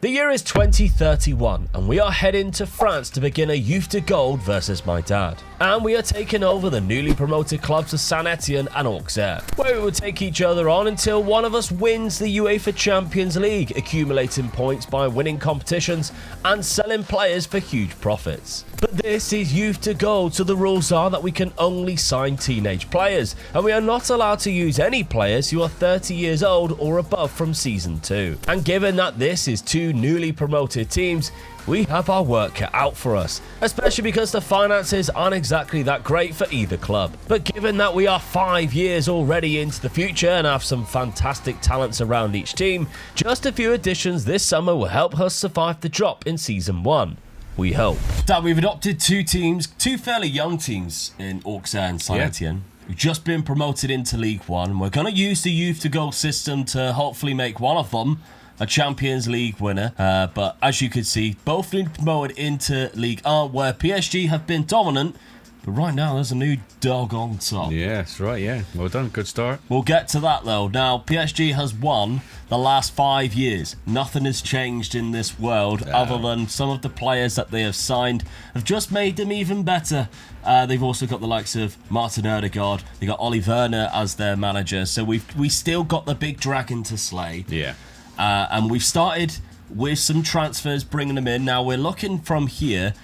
The year is 2031 and we are heading to France to begin a Youth to Gold versus my dad. And we are taking over the newly promoted clubs of Saint Etienne and Auxerre, where we will take each other on until one of us wins the UEFA Champions League, accumulating points by winning competitions and selling players for huge profits. But this is Youth to Gold, so the rules are that we can only sign teenage players, and we are not allowed to use any players who are 30 years old or above from Season 2. And given that this is two newly promoted teams, we have our work cut out for us, especially because the finances aren't exactly that great for either club. But given that we are 5 years already into the future and have some fantastic talents around each team, just a few additions this summer will help us survive the drop in Season 1. We hope. Dad, we've adopted two teams, two fairly young teams in Auxerre and Saint Etienne. We've just been promoted into League 1. We're going to use the Youth to Goal system to hopefully make one of them a Champions League winner. But as you can see, both been promoted into League 1, where PSG have been dominant. But right now, there's a new dog on top. Yeah, that's right, yeah. Well done, good start. We'll get to that, though. Now, PSG has won the last 5 years. Nothing has changed in this world other than some of the players that they have signed have just made them even better. They've also got the likes of Martin Odegaard. They got Oli Werner as their manager. So we still got the big dragon to slay. Yeah. And we've started with some transfers, bringing them in. Now, we're looking from here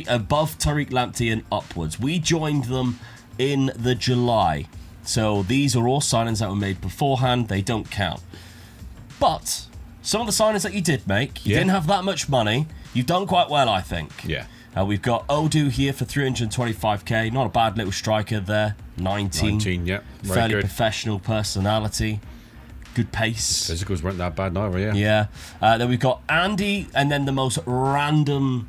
above Tariq Lamptey and upwards. We joined them in the July. So these are all signings that were made beforehand. They don't count. But some of the signings that you did make, you didn't have that much money. You've done quite well, I think. Yeah. We've got Odu here for 325k. Not a bad little striker there. 19, yeah. Very fairly good. Professional personality. Good pace. Physicals weren't that bad neither, yeah. Yeah. Then we've got Andy, and then the most random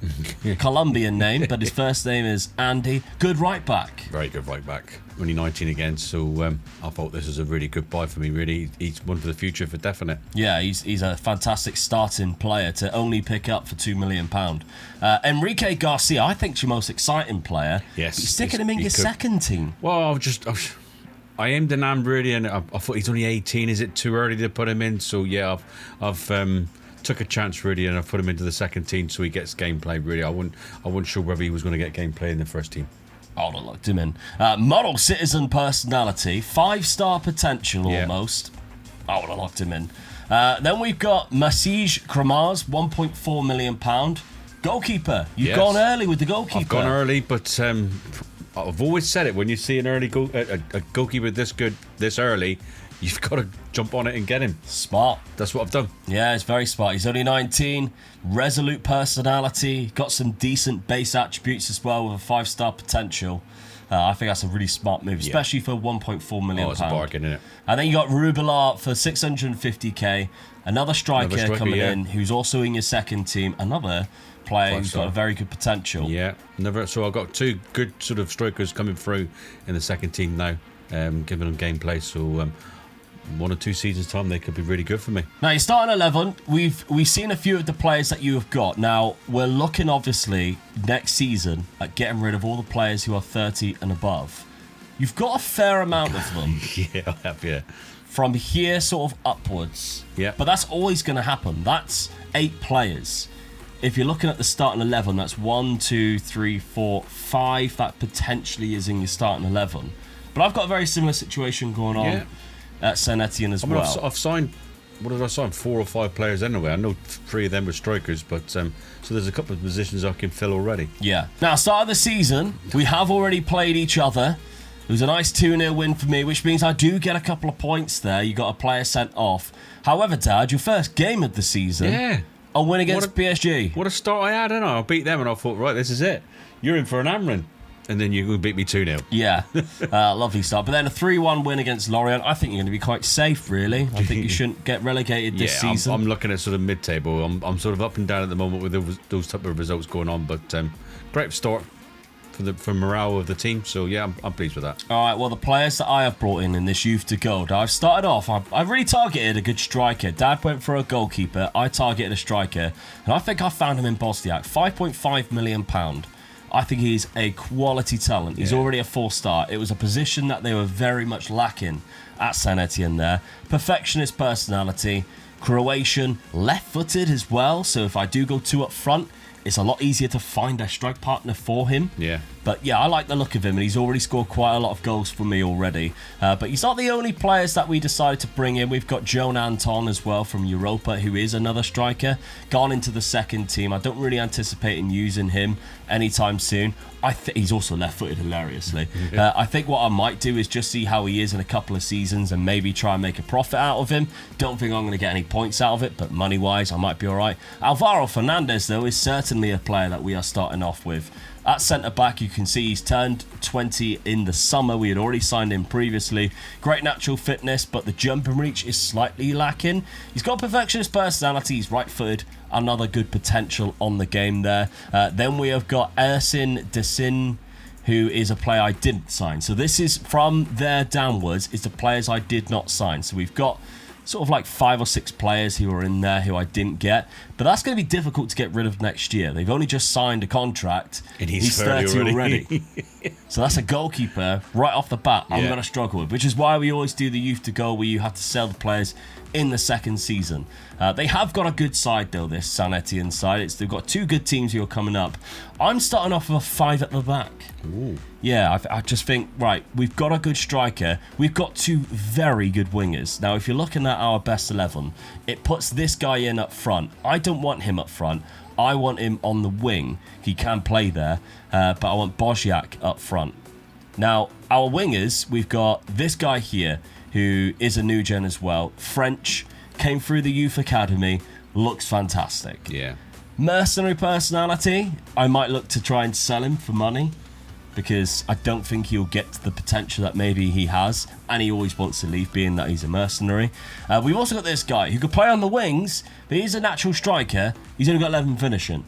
Colombian name, but his first name is Andy. Good right back. Very good right back. Only 19 again, so I thought this was a really good buy for me, really. He's one for the future for definite. Yeah, he's a fantastic starting player to only pick up for £2 million. Enrique Garcia, I think, is your most exciting player. Yes. You're sticking him in your second team. Well, I aimed an am really, and I thought he's only 18. Is it too early to put him in? So yeah, I've took a chance really, and I've put him into the second team so he gets gameplay. Really, I wasn't sure whether he was going to get gameplay in the first team. I would have locked him in. Model citizen personality, 5-star potential almost. I would have locked him in. Then we've got Masij Kramars, £1.4 million. Goalkeeper. You've gone early with the goalkeeper. I've gone early, but I've always said it, when you see an early a goalkeeper this good this early, you've got to jump on it and get him. Smart. That's what I've done. Yeah, it's very smart. He's only 19, resolute personality, got some decent base attributes as well with a 5-star potential. I think that's a really smart move, especially for £1.4 million. Oh, it's a bargain, isn't it? And then you got Rubilar for 650k, another striker coming in who's also in your second team, another player who's got a very good potential. Yeah, so I've got two good sort of strikers coming through in the second team now, giving them gameplay. So 1 or 2 seasons time, they could be really good for me. Now you're starting 11. We've seen a few of the players that you have got. Now we're looking obviously next season at getting rid of all the players who are 30 and above. You've got a fair amount of them. Yeah, I have. Yeah. From here sort of upwards. Yeah. But that's always going to happen. That's 8 players. If you're looking at the starting 11, that's 1, 2, 3, 4, 5 that potentially is in your starting 11. But I've got a very similar situation going on at Saint Etienne as well. I've signed, what did I sign? 4 or 5 players anyway. I know 3 of them were strikers, but so there's a couple of positions I can fill already. Yeah. Now, start of the season, we have already played each other. It was a nice 2-0 win for me, which means I do get a couple of points there. You got a player sent off. However, Dad, your first game of the season. Yeah. A win against PSG. What a start I had, didn't I? I beat them and I thought, right, this is it. You're in for an hammering. And then you beat me 2-0. Yeah. Lovely start. But then a 3-1 win against Lorient. I think you're going to be quite safe, really. I think you shouldn't get relegated this season. I'm looking at sort of mid-table. I'm sort of up and down at the moment with those type of results going on. But great start for morale of the team. So, yeah, I'm pleased with that. All right, well, the players that I have brought in this Youth to Gold, I've started off, I've really targeted a good striker. Dad went for a goalkeeper. I targeted a striker. And I think I found him in Bosniak. £5.5 million. I think he's a quality talent. He's already a 4-star. It was a position that they were very much lacking at Saint Etienne there. Perfectionist personality, Croatian, left-footed as well, so if I do go 2 up front, it's a lot easier to find a strike partner for him. Yeah. But yeah, I like the look of him, and he's already scored quite a lot of goals for me already. But he's not the only players that we decided to bring in. We've got Joan Anton as well from Europa, who is another striker, gone into the second team. I don't really anticipate in using him anytime soon. He's also left-footed, hilariously. I think what I might do is just see how he is in a couple of seasons and maybe try and make a profit out of him. Don't think I'm going to get any points out of it, but money-wise, I might be all right. Alvaro Fernandez, though, is certainly a player that we are starting off with. At centre-back, you can see he's turned 20 in the summer. We had already signed him previously. Great natural fitness, but the jumping reach is slightly lacking. He's got perfectionist personality. He's right-footed. Another good potential on the game there. Then we have got Ersin Desin, who is a player I didn't sign. So this is from there downwards is the players I did not sign. So we've got sort of like 5 or 6 players who are in there who I didn't get. But that's going to be difficult to get rid of next year. They've only just signed a contract. And he's 30 already. So that's a goalkeeper right off the bat I'm going to struggle with, which is why we always do the youth to go, where you have to sell the players in the second season. They have got a good side, though, this Saint Etienne side. They've got 2 good teams who are coming up. I'm starting off with a 5 at the back. Ooh. Yeah, I just think, right, we've got a good striker. We've got 2 very good wingers. Now, if you're looking at our best 11, it puts this guy in up front. I don't want him up front. I want him on the wing. He can play there, but I want Boziak up front. Now, our wingers, we've got this guy here, who is a new gen as well. French, came through the youth academy, looks fantastic. Yeah. Mercenary personality, I might look to try and sell him for money, because I don't think he'll get to the potential that maybe he has, and he always wants to leave, being that he's a mercenary. We've also got this guy who could play on the wings, but he's a natural striker. He's only got 11 finishing.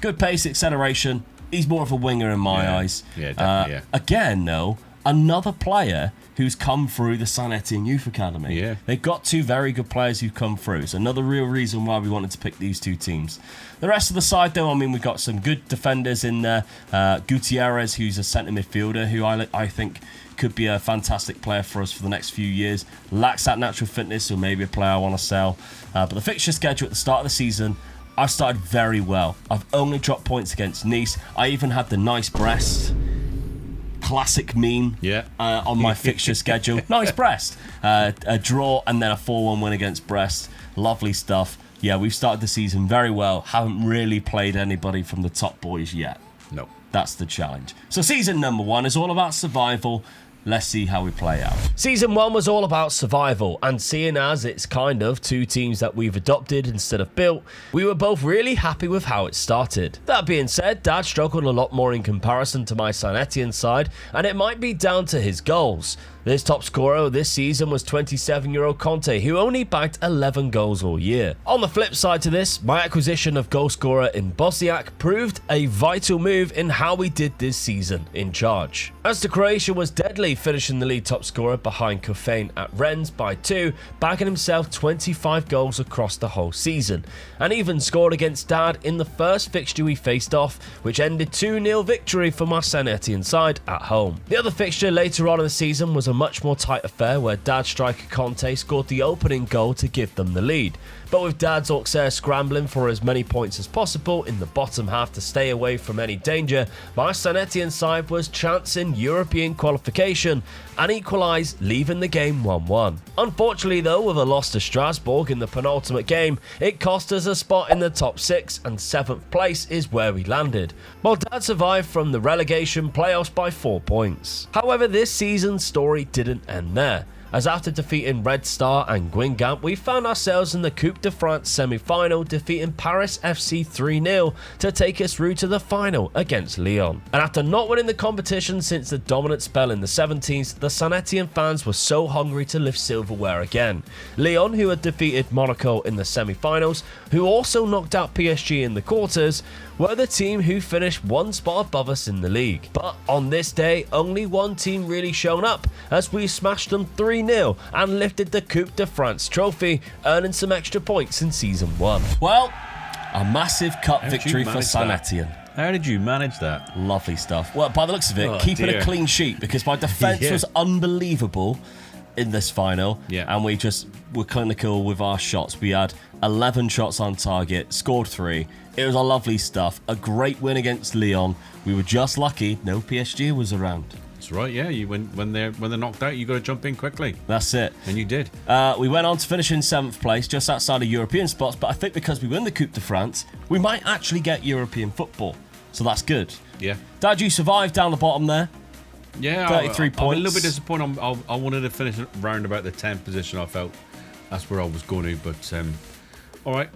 Good pace, acceleration. He's more of a winger in my eyes. Yeah, definitely, Again, though, another player who's come through the Saint Etienne Youth Academy. Yeah. They've got 2 very good players who've come through. It's another real reason why we wanted to pick these 2 teams. The rest of the side, though, I mean, we've got some good defenders in there. Gutierrez, who's a centre midfielder, who I think could be a fantastic player for us for the next few years. Lacks that natural fitness, so maybe a player I want to sell. But the fixture schedule at the start of the season, I've started very well. I've only dropped points against Nice. I even had the nice breast. Classic meme on my fixture schedule. Nice breast. A draw and then a 4-1 win against Brest. Lovely stuff. Yeah, we've started the season very well. Haven't really played anybody from the top boys yet. No. That's the challenge. So season number 1 is all about survival. Let's see how we play out. Season 1 was all about survival, and seeing as it's kind of 2 teams that we've adopted instead of built, we were both really happy with how it started. That being said, Dad struggled a lot more in comparison to my Saint Etienne side, and it might be down to his goals. This top scorer this season was 27-year-old Conte, who only bagged 11 goals all year. On the flip side to this, my acquisition of goal scorer in Boziak proved a vital move in how we did this season in charge. As the Croatian was deadly, finishing the league top scorer behind Kofane at Rennes by 2, bagging himself 25 goals across the whole season, and even scored against Dad in the first fixture we faced off, which ended 2-0 victory for my Saint Etienne side at home. The other fixture later on in the season was a much more tight affair where Dad striker Conte scored the opening goal to give them the lead. But with Dad's Auxerre scrambling for as many points as possible in the bottom half to stay away from any danger, my Saint Etienne side was chancing European qualification and equalised, leaving the game 1-1. Unfortunately though, with a loss to Strasbourg in the penultimate game, it cost us a spot in the top 6, and 7th place is where we landed, while Dad survived from the relegation playoffs by 4 points. However, this season's story didn't end there, as after defeating Red Star and Guingamp, we found ourselves in the Coupe de France semi-final, defeating Paris FC 3-0 to take us through to the final against Lyon. And after not winning the competition since the dominant spell in the 70s, the Saint Etienne fans were so hungry to lift silverware again. Lyon, who had defeated Monaco in the semi-finals, who also knocked out PSG in the quarters, were the team who finished 1 spot above us in the league. But on this day, only one team really shown up, as we smashed them 3-0 and lifted the Coupe de France trophy, earning some extra points in Season 1. Well, a massive cup victory for Saint Etienne. How did you manage that? Lovely stuff. Well, by the looks of it, keeping a clean sheet, because my defence was unbelievable. in this final, and we just were clinical with our shots. We had 11 shots on target, scored 3. It was a lovely stuff. A great win against Lyon. We were just lucky no PSG was around. That's right, yeah. When they're knocked out, you got to jump in quickly. That's it. And you did. We went on to finish in 7th place, just outside of European spots, but I think because we win the Coupe de France, we might actually get European football. So that's good. Yeah. Dad, you survived down the bottom there. Yeah, 33 points. I'm a little bit disappointed. I wanted to finish round about the 10th position. I felt that's where I was going to, but all right.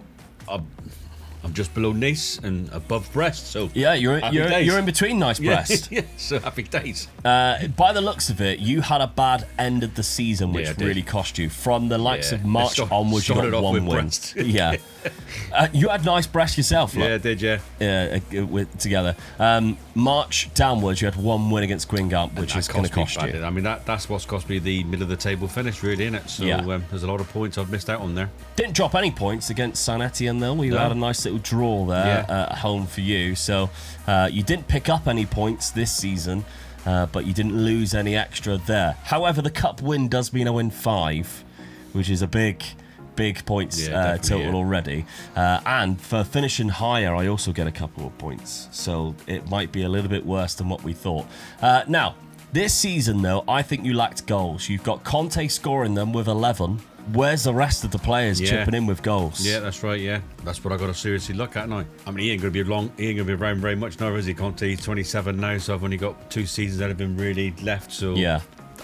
I'm just below Nice and above Brest, so yeah, you're in between Nice Brest. Yeah, so happy days. By the looks of it, you had a bad end of the season, which really cost you. From the likes of March onwards, you got 1 win. Yeah, you had Nice Brest yourself. Look. Yeah, I did. Yeah, together. March downwards, you had 1 win against Guingamp, which is going to cost you. I mean, that's what's cost me the middle of the table finish, really, isn't it? So there's a lot of points I've missed out on there. Didn't drop any points against Saint Etienne though. We had a nice little draw there at home for you. So you didn't pick up any points this season, but you didn't lose any extra there. However, the cup win does mean I win 5, which is a big points total already. And for finishing higher, I also get a couple of points. So it might be a little bit worse than what we thought. Now, this season, though, I think you lacked goals. You've got Conte scoring them with 11. Where's the rest of the players chipping in with goals? Yeah, that's right. Yeah, that's what I got to seriously look at now. I mean, he ain't going to be around very much now, is he? Conte, he's 27 now, so I've only got 2 seasons that have been really left. So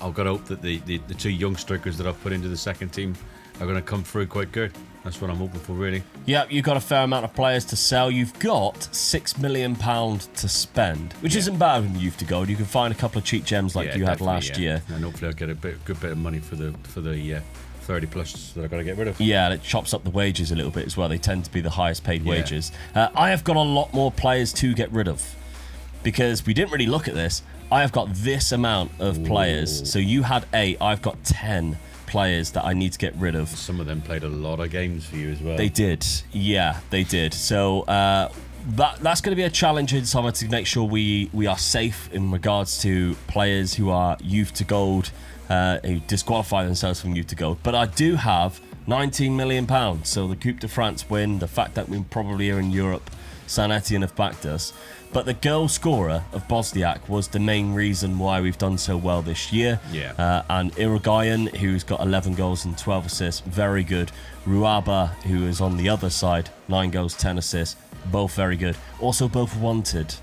I've got to hope that the 2 young strikers that I've put into the second team are going to come through quite good. That's what I'm hoping for, really. Yeah, you've got a fair amount of players to sell. You've got £6 million to spend, which isn't bad in Youth to Gold. You can find a couple of cheap gems like you had last year. And hopefully I'll get a good bit of money for the 30 plus that I've got to get rid of. Yeah, and it chops up the wages a little bit as well. They tend to be the highest paid wages. I have got a lot more players to get rid of because we didn't really look at this. I have got this amount of players. So you had 8, I've got 10 players that I need to get rid of. Some of them played a lot of games for you as well. They did. Yeah, they did. So that's going to be a challenge in summer to make sure we are safe in regards to players who are Youth to Gold, who disqualify themselves from Youth to Gold. But I do have £19 million. So the Coupe de France win, the fact that we probably are in Europe, Saint Etienne have backed us. But the goal scorer of Bosniak was the main reason why we've done so well this year. Yeah. And Irigayen, who's got 11 goals and 12 assists, very good. Ruaba, who is on the other side, 9 goals, 10 assists, both very good. Also both wanted,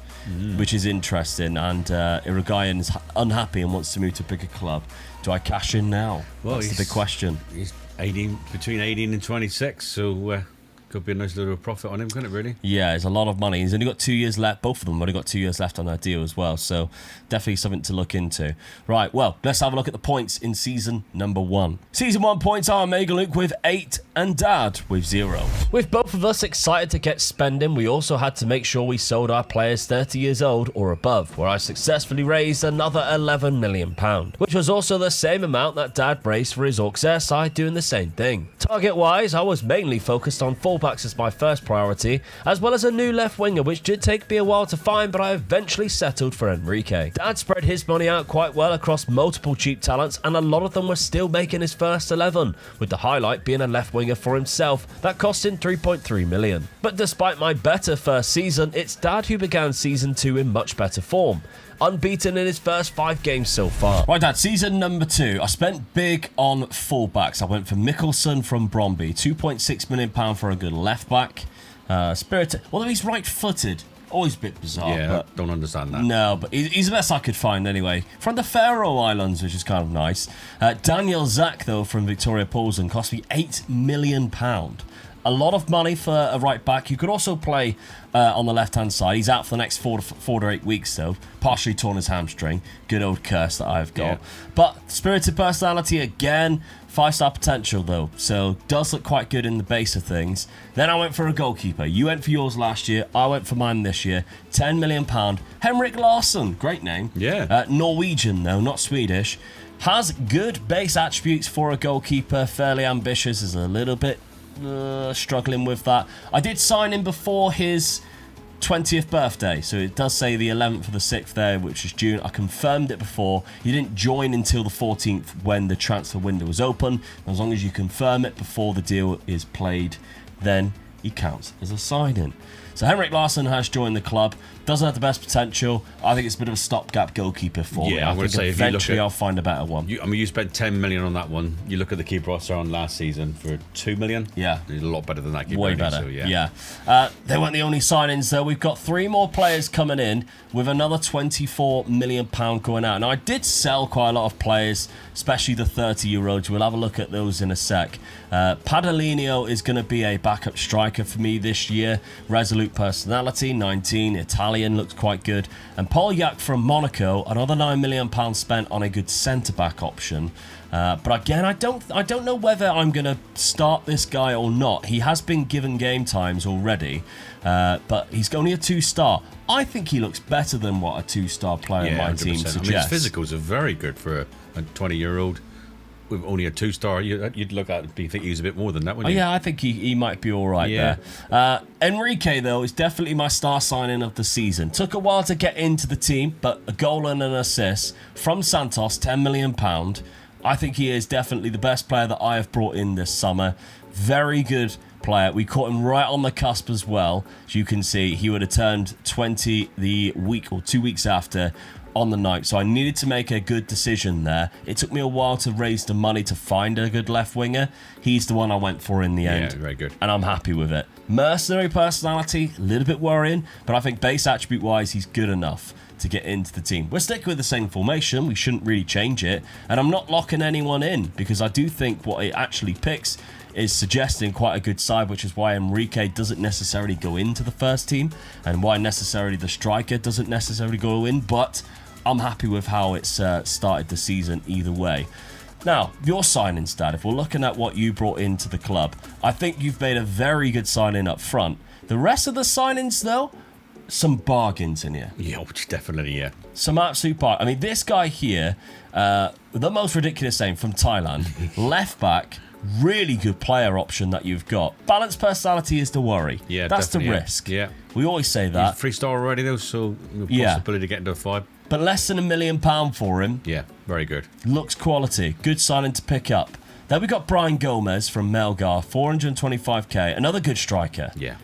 which is interesting. And Irigayen is unhappy and wants to move to a bigger club. Do I cash in now? Well, that's the big question. He's between 18 and 26, so... could be a nice little profit on him, couldn't it, really? Yeah, it's a lot of money. He's only got 2 years left. Both of them have only got 2 years left on their deal as well. So definitely something to look into. Right, well, let's have a look at the points in season number 1. Season 1 points are Mega Luke with 8 and Dad with 0. With both of us excited to get spending, we also had to make sure we sold our players 30 years old or above, where I successfully raised another £11 million, which was also the same amount that Dad raised for his Auxerre side, doing the same thing. Target-wise, I was mainly focused on fullbacks as my first priority, as well as a new left winger, which did take me a while to find, but I eventually settled for Enrique. Dad spread his money out quite well across multiple cheap talents, and a lot of them were still making his first 11, with the highlight being a left winger for himself that cost him £3.3 million. But despite my better first season, it's Dad who began season 2 in much better form, unbeaten in his first 5 games so far. Right, Dad, season number 2. I spent big on fullbacks. I went for Mikkelsen from Bromby, £2.6 million for a good left back. Spirit, although he's right-footed, always a bit bizarre. Yeah, but don't understand that. No, but he's the best I could find anyway. From the Faroe Islands, which is kind of nice. Daniel Zak, though, from Victoria Paulsen, cost me £8 million. A lot of money for a right back. You could also play on the left-hand side. He's out for the next 4 to 8 weeks, though. Partially torn his hamstring. Good old curse that I've got. Yeah. But spirited personality again. 5-star potential, though. So does look quite good in the base of things. Then I went for a goalkeeper. You went for yours last year. I went for mine this year. £10 million. Henrik Larsson. Great name. Yeah. Norwegian, though, not Swedish. Has good base attributes for a goalkeeper. Fairly ambitious. Is a little bit... struggling with that. I did sign him before his 20th birthday, so it does say the 11th of the 6th there, which is June. I confirmed it before. He didn't join until the 14th when the transfer window was open. As long as you confirm it before the deal is played, then he counts as a sign-in. So Henrik Larsson has joined the club. Doesn't have the best potential. I think it's a bit of a stopgap goalkeeper for me. I'm going to say eventually I'll find a better one. You spent 10 million on that one. You look at the keeper I saw on last season for 2 million. Yeah. He's a lot better than that keeper. Way better. So, yeah. They weren't the only signings though. We've got 3 more players coming in with another £24 million going out. Now I did sell quite a lot of players, especially the 30-year-olds. We'll have a look at those in a sec. Padalinho is going to be a backup striker for me this year. Resolute personality, 19, Italian, looks quite good. And Paul Yak from Monaco, another £9 million spent on a good centre-back option. But again, I don't know whether I'm going to start this guy or not. He has been given game times already, but he's only a 2-star. I think he looks better than what a 2-star player in my 100%. team suggests. His physicals are very good for a 20-year-old. With only a 2-star, you'd look at it and think he was a bit more than that, wouldn't you? Yeah, I think he might be all right there. Enrique, though, is definitely my star signing of the season. Took a while to get into the team, but a goal and an assist from Santos, £10 million. I think he is definitely the best player that I have brought in this summer. Very good player. We caught him right on the cusp as well. As you can see, he would have turned 20 the week or 2 weeks after on the night, so I needed to make a good decision there. It took me a while to raise the money to find a good left winger. He's the one I went for in the end. Yeah, very good. And I'm happy with it. Mercenary personality, a little bit worrying, but I think base attribute wise, he's good enough to get into the team. We're sticking with the same formation. We shouldn't really change it. And I'm not locking anyone in because I do think what it actually picks is suggesting quite a good side, which is why Enrique doesn't necessarily go into the first team and why necessarily the striker doesn't necessarily go in. But I'm happy with how it's started the season either way. Now, your signings, Dad, if we're looking at what you brought into the club, I think you've made a very good signing up front. The rest of the signings, though, some bargains in here. Yeah, definitely, yeah. Some absolute bargains. I mean, this guy here, the most ridiculous name from Thailand, left back, really good player option that you've got. Balanced personality is the worry. Yeah, that's the yeah. risk. Yeah. We always say that. He's 3-star already, though, so possibility to get into a 5. But less than £1 million for him. Yeah, very good. Looks quality. Good signing to pick up. Then we got Brian Gomez from Melgar, 425k. Another good striker. Yeah,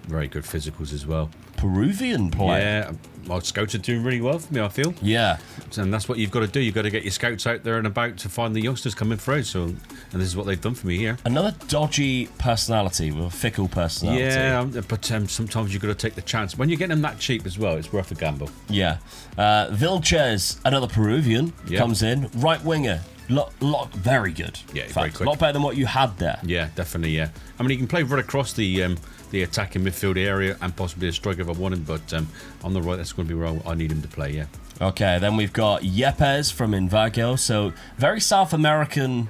very good physicals as well. Peruvian player. Yeah, my scouts are doing really well for me, I feel. Yeah. And that's what you've got to do. You've got to get your scouts out there and about to find the youngsters coming through. So, and this is what they've done for me here. Another dodgy personality with a fickle personality. Yeah, but sometimes you've got to take the chance. When you're getting them that cheap as well, it's worth a gamble. Yeah. Vilches, another Peruvian, comes in. Right winger. Very good. Yeah, very quick. A lot better than what you had there. Yeah, definitely, yeah. I mean, he can play right across the attacking midfield area and possibly a striker if I want him, but on the right, that's going to be where I need him to play, yeah. Okay, then we've got Yepes from Invagio, so very South American.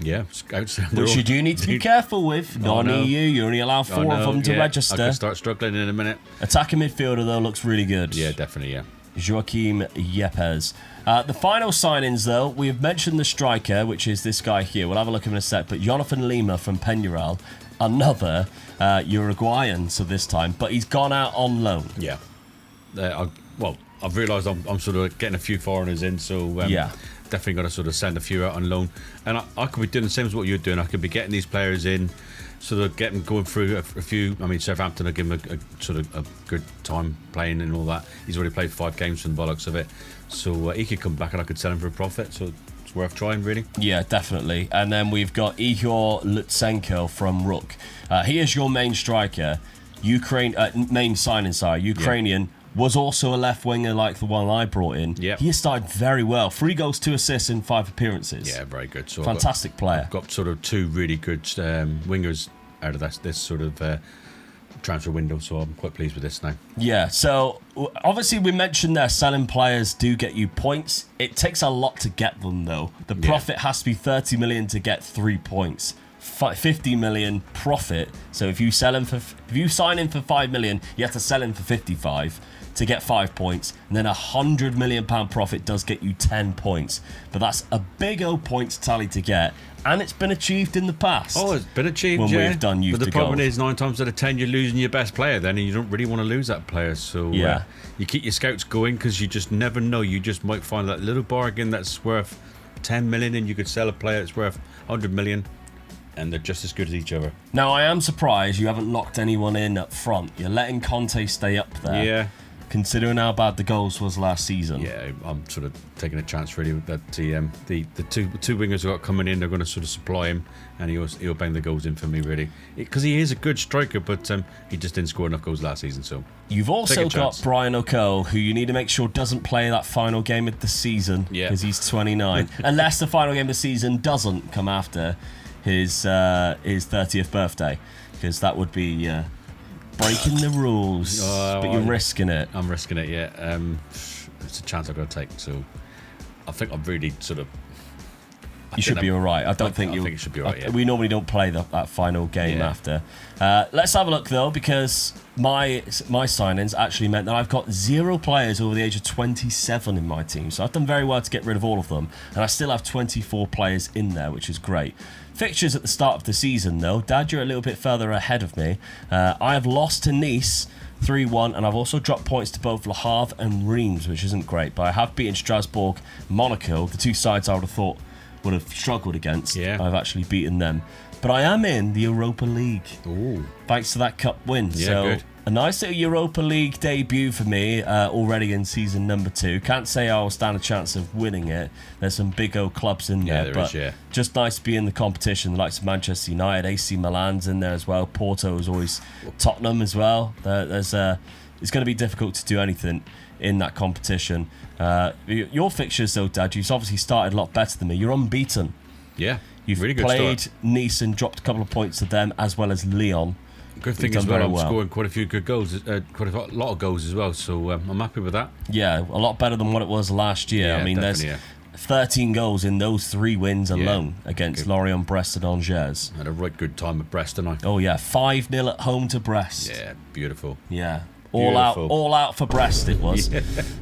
Yeah, scouts. Which you do need to be careful with. Non-EU, you only allow 4 of them to register. I can start struggling in a minute. Attacking midfielder, though, looks really good. Yeah, definitely, yeah. Joaquim Yepes. The final signings, though, we've mentioned the striker, which is this guy here. We'll have a look at him in a sec. But Jonathan Lima from Peñarol, another Uruguayan, so this time. But he's gone out on loan. Yeah. I've realised I'm sort of getting a few foreigners in, so definitely got to sort of send a few out on loan. And I could be doing the same as what you're doing. I could be getting these players in, sort of get them going through a few. I mean, Southampton, I give him a sort of a good time playing and all that. He's already played 5 games from the bollocks of it. So he could come back and I could sell him for a profit. So it's worth trying, really. Yeah, definitely. And then we've got Igor Lutsenko from Rook. He is your main striker. Main signing, Ukrainian. Yeah. Was also a left winger like the one I brought in. Yep. He has started very well. 3 goals, 2 assists in 5 appearances. Yeah, very good. So fantastic player. I've got sort of 2 really good wingers out of this sort of transfer window, so I'm quite pleased with this now. Yeah, so obviously we mentioned there selling players do get you points. It takes a lot to get them, though. The profit has to be 30 million to get 3 points. 50 million profit. So if you sign in for 5 million, you have to sell him for 55 to get 5 points, and then £100 million profit does get you 10 points. But that's a big old points tally to get, and it's been achieved in the past. Oh, it's been achieved, when we've done youth But the to problem gold. is 9 times out of 10 you're losing your best player then, and you don't really want to lose that player. So you keep your scouts going because you just never know. You just might find that little bargain that's worth 10 million, and you could sell a player that's worth 100 million. And they're just as good as each other. Now, I am surprised you haven't locked anyone in up front. You're letting Conte stay up there. Yeah. Considering how bad the goals was last season. Yeah, I'm sort of taking a chance really that the two wingers we've got coming in, they're going to sort of supply him, and he'll bang the goals in for me really, because he is a good striker, but he just didn't score enough goals last season. So you've also got Brian O'Connell, who you need to make sure doesn't play that final game of the season because he's 29, unless the final game of the season doesn't come after his 30th birthday, because that would be breaking the rules. But you're risking it. I'm risking it, yeah. It's a chance I've got to take. So I think I'm really sort of. You should be all right. I think it should be all right. Yeah. We normally don't play that final game after. Let's have a look though, because my signings actually meant that I've got 0 players over the age of 27 in my team. So I've done very well to get rid of all of them, and I still have 24 players in there, which is great. Fixtures at the start of the season though, Dad, you're a little bit further ahead of me. I have lost to Nice 3-1, and I've also dropped points to both Le Havre and Reims, which isn't great, but I have beaten Strasbourg, Monaco, the two sides I would have thought would have struggled against. I've actually beaten them. But I am in the Europa League. Ooh. Thanks to that cup win. So good. a nice little Europa League debut for me already in season number 2. Can't say I'll stand a chance of winning it. There's some big old clubs in there. But just nice to be in the competition. The likes of Manchester United, AC Milan's in there as well. Porto is always Tottenham as well. It's going to be difficult to do anything in that competition. Your fixtures though, Dad, you've obviously started a lot better than me. You're unbeaten. Yeah, you've really good played start. Nice and dropped a couple of points to them, as well as Lyon. Good thing as well, I'm scoring quite a few good goals, quite a lot of goals as well, so I'm happy with that. Yeah, a lot better than what it was last year. I mean, there's 13 goals in those 3 wins alone against Lorient, Brest and Angers. Had a right good time at Brest, didn't I? Oh yeah, 5-0 at home to Brest. Yeah, beautiful. Yeah. All out for Brest it was.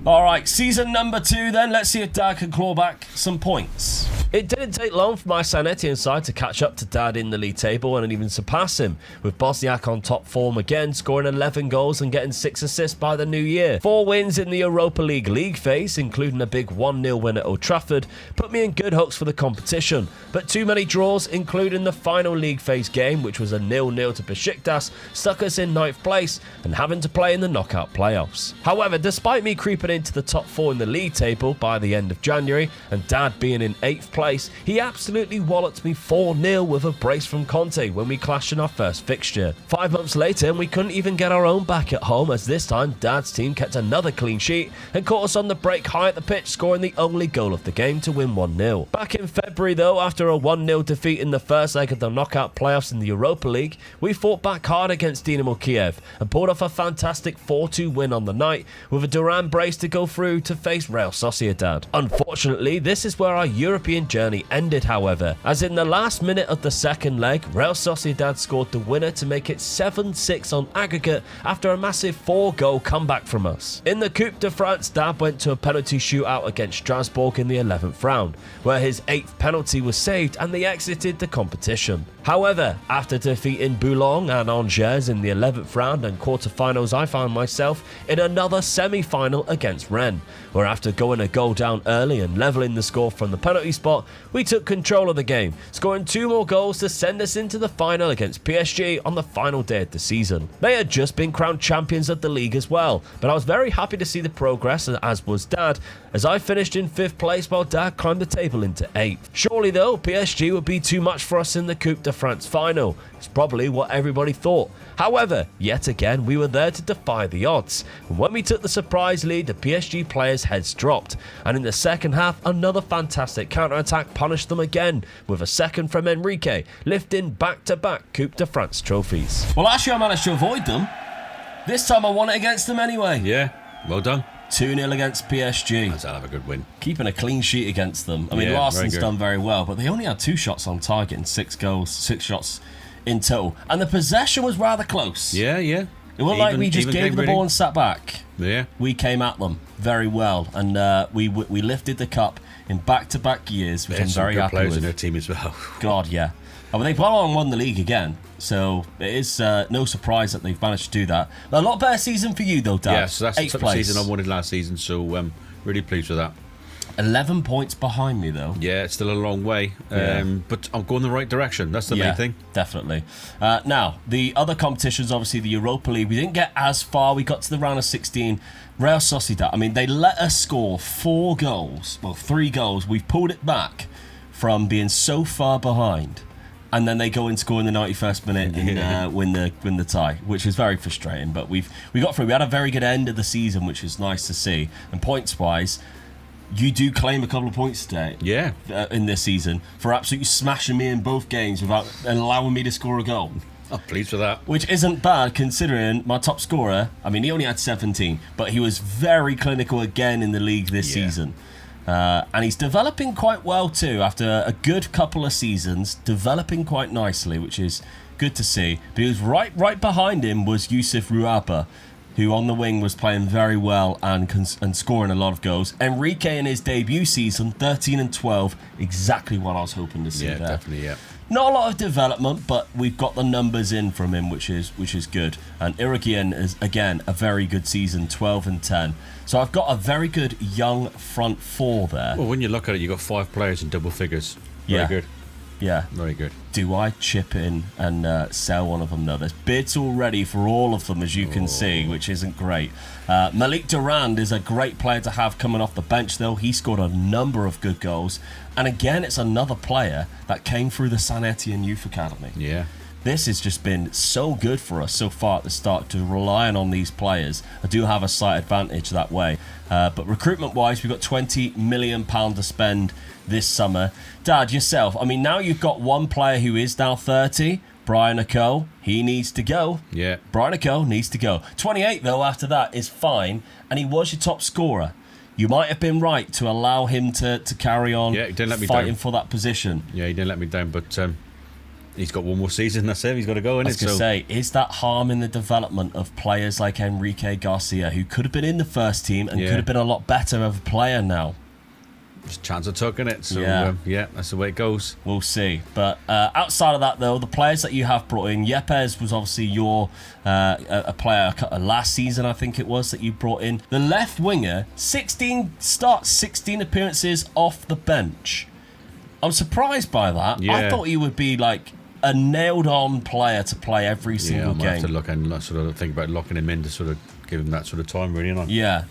All right, season number 2 then. Let's see if Dad can claw back some points. It didn't take long for my Saint Etienne side to catch up to Dad in the league table and even surpass him, with Bosniak on top form again, scoring 11 goals and getting 6 assists by the new year. 4 wins in the Europa League phase, including a big 1-0 win at Old Trafford, put me in good hooks for the competition. But too many draws, including the final league phase game, which was a 0-0 to Besiktas, stuck us in 9th place and having to play in the knockout playoffs. However, despite me creeping into the top 4 in the league table by the end of January and Dad being in 8th place, he absolutely walloped me 4-0 with a brace from Conte when we clashed in our first fixture. 5 months later, and we couldn't even get our own back at home, as this time Dad's team kept another clean sheet and caught us on the break high at the pitch, scoring the only goal of the game to win 1-0. Back in February though, after a 1-0 defeat in the first leg of the knockout playoffs in the Europa League, we fought back hard against Dinamo Kiev and pulled off a fantastic 4-2 win on the night, with a Duran brace to go through to face Real Sociedad. Unfortunately, this is where our European journey ended, however, as in the last minute of the second leg, Real Sociedad scored the winner to make it 7-6 on aggregate after a massive 4-goal comeback from us. In the Coupe de France, Dad went to a penalty shootout against Strasbourg in the 11th round, where his 8th penalty was saved and they exited the competition. However, after defeating Boulogne and Angers in the 11th round and quarterfinals, I found myself in another semi-final against Rennes, where after going a goal down early and levelling the score from the penalty spot, we took control of the game, scoring 2 more goals to send us into the final against PSG on the final day of the season. They had just been crowned champions of the league as well, but I was very happy to see the progress, as was Dad, as I finished in 5th place while Dad climbed the table into 8th. Surely though, PSG would be too much for us in the Coupe de France final. It's probably what everybody thought. However, yet again, we were there to defy the odds. And when we took the surprise lead, the PSG players' heads dropped. And in the second half, another fantastic counter-attack punished them again, with a second from Enrique, lifting back-to-back Coupe de France trophies. Well, actually, I managed to avoid them. This time I won it against them anyway. Yeah, well done. 2-0 against PSG. That's a good win. Keeping a clean sheet against them. I mean, Yeah, Larsen's very good. done very well, but they only had 2 shots on target and 6 goals, 6 shots in total. And the possession was rather close. Yeah. It wasn't like we just even gave game, the really. ball and sat back. Yeah. We came at them very well, and we lifted the cup in back-to-back years, which I'm There's some very good happy players with. in their team as well. God, yeah. Well, they've gone on and won the league again, so it is no surprise that they've managed to do that. A lot better season for you, though, Dan. Yeah, so that's the 8th type of place. season I wanted last season, so really pleased with that. 11 points behind me, though. Yeah, it's still a long way, Yeah. but I'm going the right direction. That's the main thing. Definitely. Now, the other competitions, obviously the Europa League, we didn't get as far. We got to the round of 16. Real Sociedad, I mean, they let us score 4 goals. Well, 3 goals. We've pulled it back from being so far behind. And then they go and score in the 91st minute and win the tie, which is very frustrating. But we got through. We had a very good end of the season, which is nice to see. And points-wise, you do claim a couple of points today. Yeah. In this season for absolutely smashing me in both games without allowing me to score a goal. I'm pleased with that. Which isn't bad considering my top scorer, I mean, he only had 17, but he was very clinical again in the league this season. And he's developing quite well too after a good couple of seasons, developing quite nicely, which is good to see. But he was right behind him was Yusuf Ruaba, who on the wing was playing very well and scoring a lot of goals. Enrique in his debut season, 13 and 12, exactly what I was hoping to see Yeah, there. definitely, yeah. Not a lot of development, but we've got the numbers in from him, which is good. And Irigian is, again, a very good season, 12 and 10. So I've got a very good young front 4 there. Well, when you look at it, you've got 5 players in double figures. Very good. Yeah. Very good. Do I chip in and sell one of them, though? There's bids already for all of them, as you can see, which isn't great. Malik Durand is a great player to have coming off the bench, though. He scored a number of good goals. And again, it's another player that came through the Saint Etienne Youth Academy. Yeah. This has just been so good for us so far at the start to relying on these players. I do have a slight advantage that way. But recruitment-wise, we've got £20 million to spend this summer. Dad, yourself, I mean, now you've got one player who is now 30, Brian Acole. He needs to go. Yeah. Brian Acole needs to go. 28, though, after that is fine. And he was your top scorer. You might have been right to allow him to carry on Yeah, he didn't let me fighting down. for that position. Yeah, he didn't let me down, but he's got one more season, that's it. He's got to go, I innit? was going to say, is that harming the development of players like Enrique Garcia, who could have been in the first team and could have been a lot better of a player now? It's a chance I took, innit? So, Yeah. That's the way it goes. We'll see. But outside of that, though, the players that you have brought in, Yepes was obviously your a player last season, I think it was, that you brought in. The left winger, 16 starts, 16 appearances off the bench. I'm surprised by that. Yeah. I thought he would be like a nailed-on player to play every Yeah, single I might game. have to look and sort of think about locking him in to sort of give him that sort of time, really, you know? Yeah.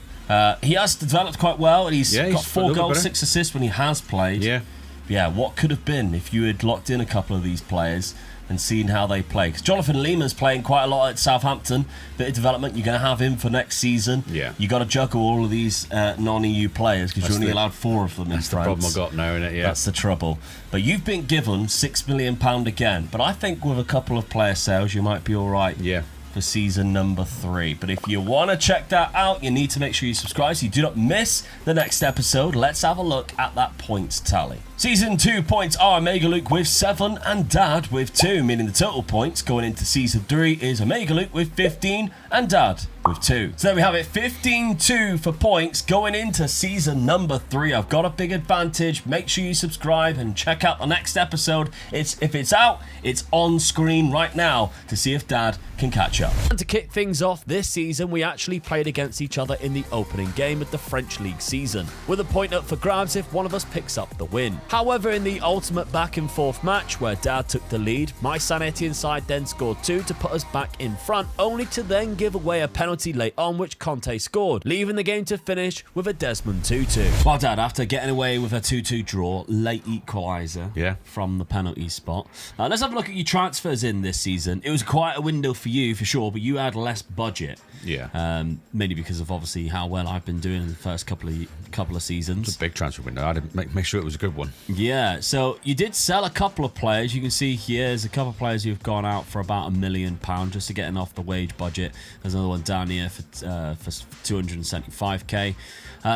He has developed quite well, and he's Yeah, got he's a 4 little bit goals, better. 6 assists when he has played. Yeah. What could have been if you had locked in a couple of these players and seen how they play? Because Jonathan Lehman's playing quite a lot at Southampton. Bit of development. You're going to have him for next season. Yeah. You got to juggle all of these non-EU players because you're only allowed 4 of them in That's the France. problem I got now, innit? Yeah. That's the trouble. But you've been given £6 million again. But I think with a couple of player sales, you might be all right. Yeah. For season number 3. But if you want to check that out, you need to make sure you subscribe so you do not miss the next episode. Let's have a look at that points tally. Season 2 points are Omega Luke with 7 and Dad with 2, meaning the total points going into season 3 is Omega Luke with 15 and Dad with 2. So there we have it, 15-2 for points going into season number 3. I've got a big advantage. Make sure you subscribe and check out the next episode. If it's out, it's on screen right now to see if Dad can catch up. And to kick things off this season, we actually played against each other in the opening game of the French League season, with a point up for grabs if one of us picks up the win. However, in the ultimate back and forth match where Dad took the lead, my Saint Etienne side then scored 2 to put us back in front, only to then give away a penalty late on which Conte scored, leaving the game to finish with a Desmond 2-2. Well, Dad, after getting away with a 2-2 draw, late equaliser from the penalty spot. Let's have a look at your transfers in this season. It was quite a window for you, for sure, but you had less budget. Yeah. Mainly because of obviously how well I've been doing in the first couple of seasons. It's a big transfer window. I didn't make sure it was a good one. Yeah, so you did sell a couple of players. You can see here there's a couple of players who've gone out for about £1 million just to getting off the wage budget. There's another one down down here for 275k.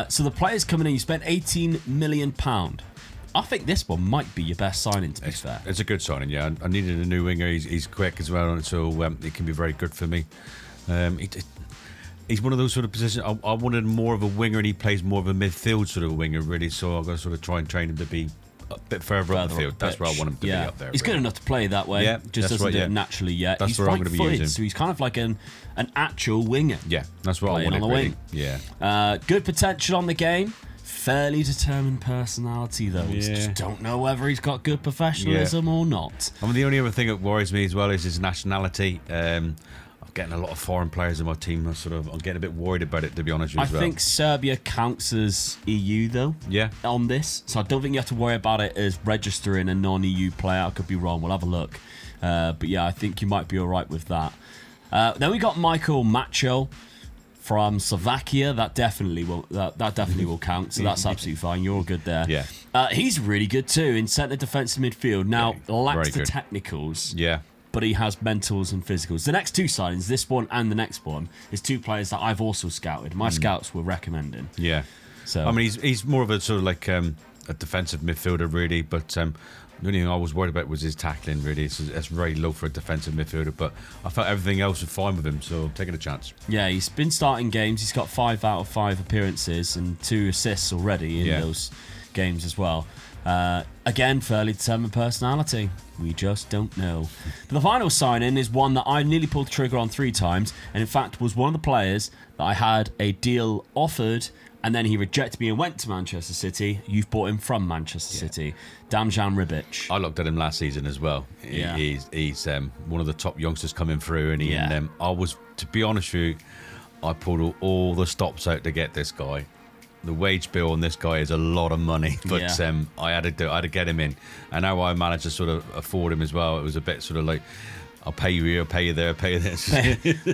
So the players coming in, you spent £18 million. I think this one might be your best signing, to be fair. It's a good signing, yeah. I needed a new winger. He's quick as well, so it can be very good for me. He's one of those sort of positions. I wanted more of a winger, and he plays more of a midfield sort of winger, really. So I've got to sort of try and train him to be a bit further up the field. That's where I want him to be up there. He's good enough to play that way. Yeah, just doesn't do it naturally yet. That's he's where I'm going to be using. So he's kind of like an actual winger. Yeah, that's what I want on the really. wing. Yeah. Good potential on the game. Fairly determined personality, though. Yeah. Just don't know whether he's got good professionalism or not. I mean, the only other thing that worries me as well is his nationality. I'm getting a lot of foreign players in my team. I'm getting a bit worried about it, to be honest with you. I think Serbia counts as EU, though. Yeah. On this, so I don't think you have to worry about it as registering a non-EU player. I could be wrong. We'll have a look. But yeah, I think you might be all right with that. Then we got Michael Macho from Slovakia. That definitely will count. So that's absolutely fine. You're all good there. Yeah. He's really good too in centre defensive midfield. Now lacks the good technicals. Yeah. But he has mentals and physicals. The next two signings, this one and the next one, is two players that I've also scouted. My scouts were recommending. Yeah. So I mean, he's more of a sort of like a defensive midfielder, really. But the only thing I was worried about was his tackling, really. It's very low for a defensive midfielder. But I felt everything else was fine with him, so I'm taking a chance. Yeah, he's been starting games. He's got 5 out of 5 appearances and 2 assists already in those games as well. Again, fairly determined personality. We just don't know. But the final signing is one that I nearly pulled the trigger on 3 times, and in fact was one of the players that I had a deal offered, and then he rejected me and went to Manchester City. You've bought him from Manchester City. Damjan Ribic. I looked at him last season as well. Yeah. He's one of the top youngsters coming through, and I was, to be honest with you, I pulled all the stops out to get this guy. The wage bill on this guy is a lot of money, but I had to get him in, and how I managed to sort of afford him as well. It was a bit sort of like, I'll pay you here, I'll pay you there, I'll pay you this.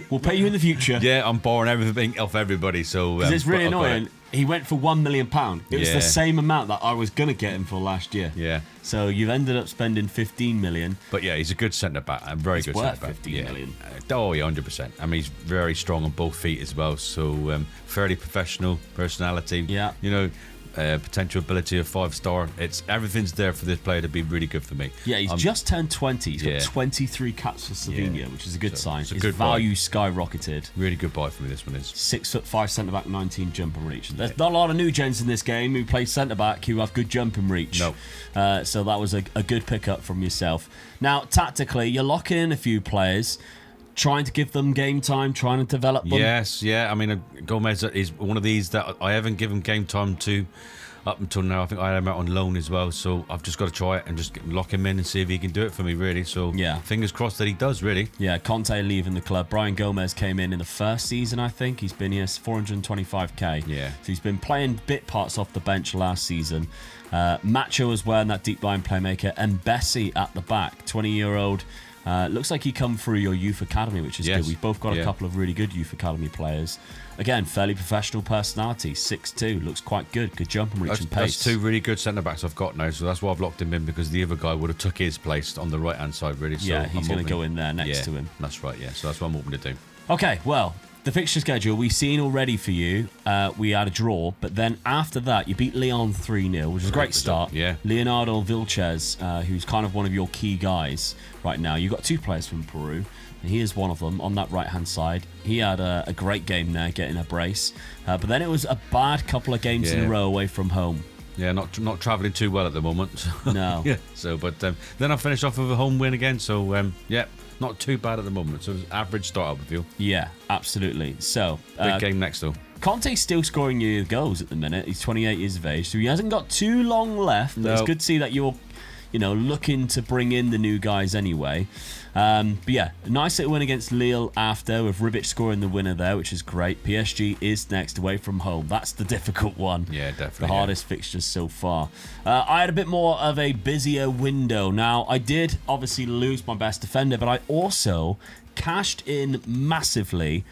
We'll pay you in the future. Yeah, I'm borrowing everything off everybody. So it's really annoying. He went for £1 million. It was the same amount that I was going to get him for last year. Yeah. So you've ended up spending 15 million. But yeah, he's a good centre back. A very good centre back. 15 million. Oh, yeah, 100%. I mean, he's very strong on both feet as well. So fairly professional personality. Yeah. You know, potential ability of 5-star. Everything's there for this player to be really good for me. Yeah, he's just turned 20. He's got 23 caps for Slovenia, which is a good sign. It's a His good value buy. Skyrocketed. Really good buy for me, this one is. 6'5" centre back, 19 jumping reach. There's not a lot of new gens in this game who play centre back who have good jumping reach. No. So that was a good pickup from yourself. Now, tactically, you're locking in a few players, trying to give them game time, trying to develop them. Yes, yeah. I mean, Gomez is one of these that I haven't given game time to up until now. I think I had him out on loan as well, so I've just got to try it and just lock him in and see if he can do it for me, really. So fingers crossed that he does, really. Yeah, Conte leaving the club. Brian Gomez came in the first season, I think. He's been here 425k. Yeah. So he's been playing bit parts off the bench last season. Macho as well, and that deep line playmaker, and Bessie at the back, 20-year-old. Looks like he come through your youth academy, which is good. We've both got a couple of really good youth academy players. Again, fairly professional personality, 6'2", looks quite good. Good jumping reach and pace. That's 2 really good centre-backs I've got now, so that's why I've locked him in, because the other guy would have took his place on the right-hand side, really. So he's going to go in there next to him. That's right, so that's what I'm hoping to do. Okay, well, the fixture schedule we've seen already for you. We had a draw, but then after that, you beat Lyon 3-0, which is a great start. Yeah. Leonardo Vilches, who's kind of one of your key guys right now. You've got 2 players from Peru, and he is one of them on that right-hand side. He had a great game there, getting a brace. But then it was a bad couple of games in a row away from home. Yeah, not travelling too well at the moment. No. So, but then I finished off with a home win again. So, not too bad at the moment. So, it was average start, I feel. Yeah, absolutely. So, big game next, though. Conte's still scoring you goals at the minute. He's 28 years of age, so he hasn't got too long left. But it's good to see that you're, looking to bring in the new guys anyway. But yeah, a nice little win against Lille after, with Ribic scoring the winner there, which is great. PSG is next away from home. That's the difficult one. Yeah, definitely. The hardest fixtures so far. I had a bit more of a busier window. Now, I did obviously lose my best defender, but I also cashed in massively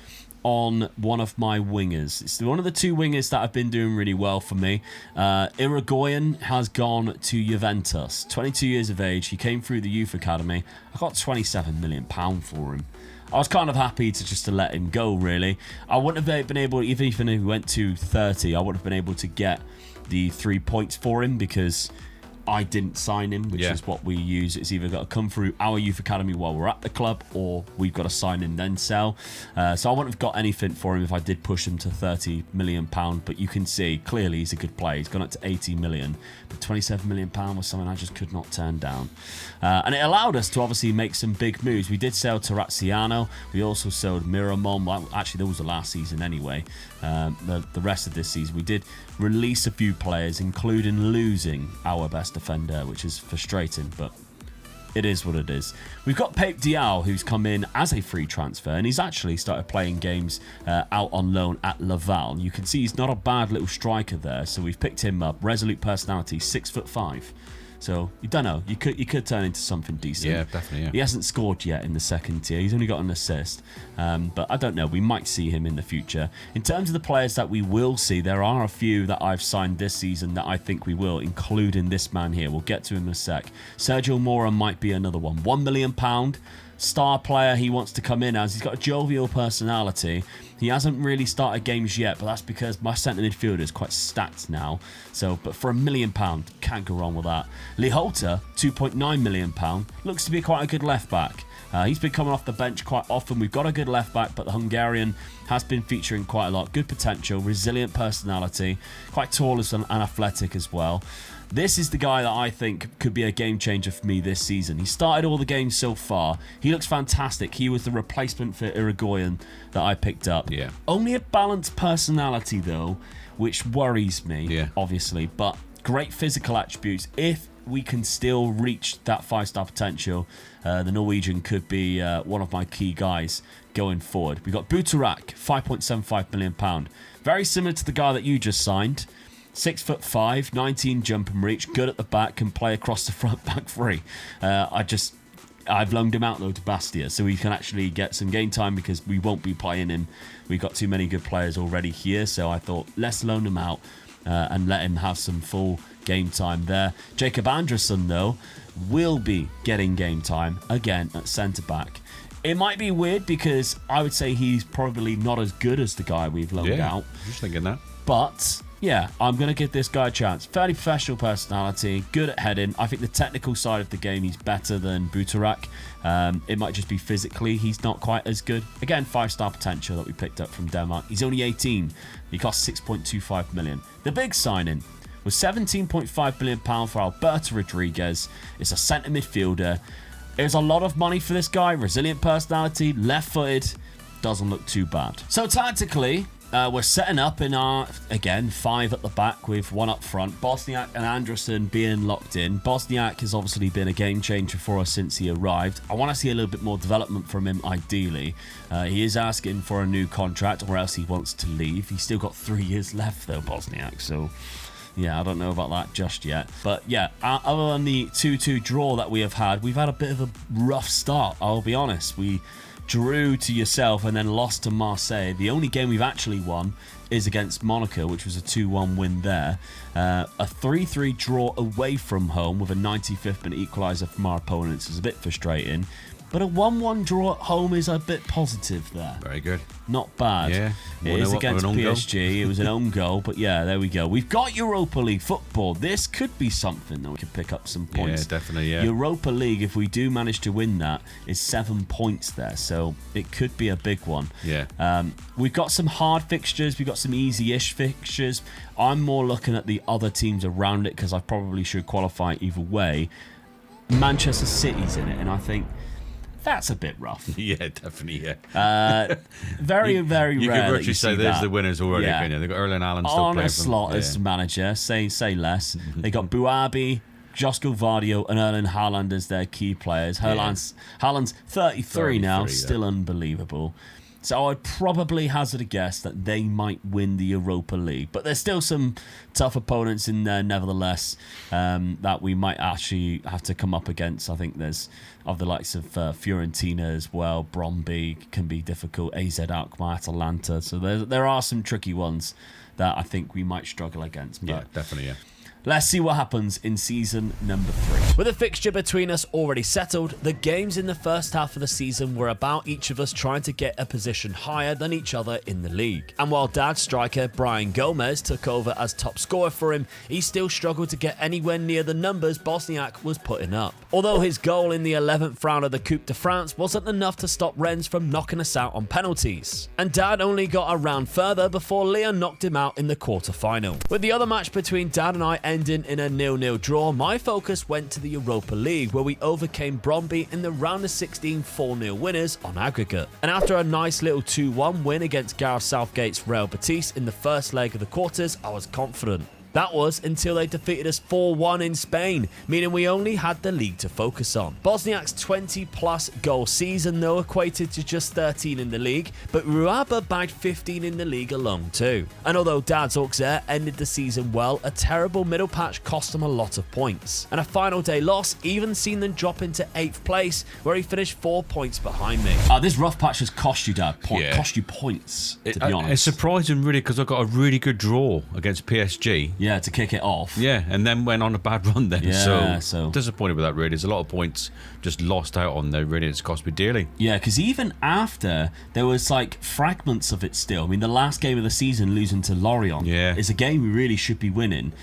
on one of my wingers. It's one of the 2 wingers that have been doing really well for me. Irigoyen has gone to Juventus. 22 years of age. He came through the youth academy. I got £27 million for him. I was kind of happy to let him go, really. I wouldn't have been able, even if he went to 30, I wouldn't have been able to get the 3 points for him because I didn't sign him, which is what we use. It's either got to come through our youth academy while we're at the club, or we've got to sign him then sell. So I wouldn't have got anything for him if I did push him to £30 million. But you can see clearly he's a good player. He's gone up to £80 million, but £27 million was something I just could not turn down. And it allowed us to obviously make some big moves. We did sell Terraziano. We also sold Miramon. Well, actually, that was the last season anyway. The rest of this season, we did release a few players, including losing our best defender, which is frustrating, but it is what it is. We've got Pape Diao, who's come in as a free transfer, and he's actually started playing games out on loan at Laval. You can see he's not a bad little striker there, so we've picked him up. Resolute personality, 6'5". So you don't know. You could turn into something decent. Yeah, definitely. Yeah. He hasn't scored yet in the second tier. He's only got an assist. But I don't know. We might see him in the future. In terms of the players that we will see, there are a few that I've signed this season that I think we will, including this man here. We'll get to him in a sec. Sergio Mora might be another one. £1 million. Star player he wants to come in as. He's got a jovial personality. He hasn't really started games yet, but that's because my centre midfielder is quite stacked now. So, but for £1 million, can't go wrong with that. Liholta, £2.9 million, looks to be quite a good left back. He's been coming off the bench quite often. We've got a good left back, but the Hungarian has been featuring quite a lot. Good potential, resilient personality, quite tall and athletic as well. This is the guy that I think could be a game changer for me this season. He started all the games so far. He looks fantastic. He was the replacement for Irigoyen that I picked up. Yeah. Only a balanced personality, though, which worries me, obviously. But great physical attributes. If we can still reach that 5-star potential, the Norwegian could be one of my key guys going forward. We've got Buturak, £5.75 million. Very similar to the guy that you just signed. 6'5", 19 jump and reach, good at the back, can play across the front back three. I've loaned him out though to Bastia, so he can actually get some game time because we won't be playing him. We've got too many good players already here, so I thought let's loan him out and let him have some full game time there. Jacob Anderson though will be getting game time again at centre back. It might be weird because I would say he's probably not as good as the guy we've loaned out. Just thinking that. But yeah, I'm going to give this guy a chance. Fairly professional personality, good at heading. I think the technical side of the game, he's better than Buturak. It might just be physically, he's not quite as good. Again, 5-star potential that we picked up from Denmark. He's only 18. He costs 6.25 million. The big signing was £17.5 million for Alberto Rodriguez. It's a centre midfielder. There's a lot of money for this guy. Resilient personality, left-footed. Doesn't look too bad. So tactically, we're setting up in our, again, 5 at the back with 1 up front. Bosniak and Anderson being locked in. Bosniak has obviously been a game changer for us since he arrived. I want to see a little bit more development from him, ideally. He is asking for a new contract, or else he wants to leave. He's still got 3 years left, though, Bosniak, so yeah, I don't know about that just yet. But yeah, other than the 2-2 draw that we have had, we've had a bit of a rough start, I'll be honest. We drew to yourself and then lost to Marseille. The only game we've actually won is against Monaco, which was a 2-1 win there. A 3-3 draw away from home with a 95th minute equaliser from our opponents is a bit frustrating. But a 1-1 draw at home is a bit positive there. Very good. Not bad. Yeah. It is against PSG. It was an own goal, but yeah, there we go. We've got Europa League football. This could be something that we could pick up some points. Yeah, definitely, yeah. Europa League, if we do manage to win that, is 7 points there, so it could be a big one. Yeah. We've got some hard fixtures. We've got some easy-ish fixtures. I'm more looking at the other teams around it because I probably should qualify either way. Manchester City's in it, and I think that's a bit rough. Yeah, definitely, yeah. Very rare. You could virtually say there's the winners already, can you? They've got Erling Haaland still on playing a slot as manager, say less. They got Buabi, Josko Vardio and Erling Haaland as their key players. Haaland's 33 now, still unbelievable. So I'd probably hazard a guess that they might win the Europa League. But there's still some tough opponents in there, nevertheless, that we might actually have to come up against. I think there's of the likes of Fiorentina as well. Bromby can be difficult. AZ Alkmaar, Atalanta. So there are some tricky ones that I think we might struggle against. But yeah, definitely, yeah. Let's see what happens in season number 3. With a fixture between us already settled, the games in the first half of the season were about each of us trying to get a position higher than each other in the league. And while Dad's striker Brian Gomez took over as top scorer for him, he still struggled to get anywhere near the numbers Bosniak was putting up. Although his goal in the 11th round of the Coupe de France wasn't enough to stop Rennes from knocking us out on penalties. And Dad only got a round further before Leon knocked him out in the quarter-final. With the other match between Dad and I ending in a 0-0 draw, my focus went to the Europa League, where we overcame Brøndby in the round of 16 4-0 winners on aggregate. And after a nice little 2-1 win against Gareth Southgate's Real Betis in the first leg of the quarters, I was confident. That was until they defeated us 4-1 in Spain, meaning we only had the league to focus on. Bosniak's 20-plus goal season, though, equated to just 13 in the league, but Ruaba bagged 15 in the league alone too. And although Dad's Auxerre ended the season well, a terrible middle patch cost them a lot of points. And a final day loss even seen them drop into 8th place, where he finished 4 points behind me. This rough patch has cost you, Dad. Cost you points, to be honest. It's surprising, really, because I got a really good draw against PSG. Yeah, to kick it off. Yeah, and then went on a bad run then. Yeah, so disappointed with that, really. There's a lot of points just lost out on there, really. It's cost me dearly. Yeah, because even after, there was like fragments of it still. I mean, the last game of the season, losing to Lorient, is a game we really should be winning.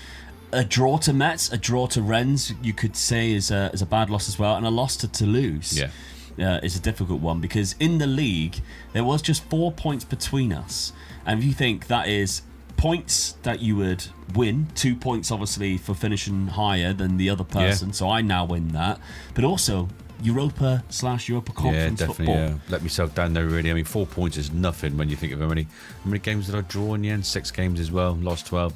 A draw to Metz, a draw to Rennes, you could say is a bad loss as well, and a loss to Toulouse. Is a difficult one, because in the league, there was just 4 points between us. And if you think that is points that you would win, 2 points obviously for finishing higher than the other person, so I now win that, but also Europa Conference football. Yeah, let myself down there, really. I mean, 4 points is nothing when you think of how many games did I draw in the end? 6 games as well, lost 12.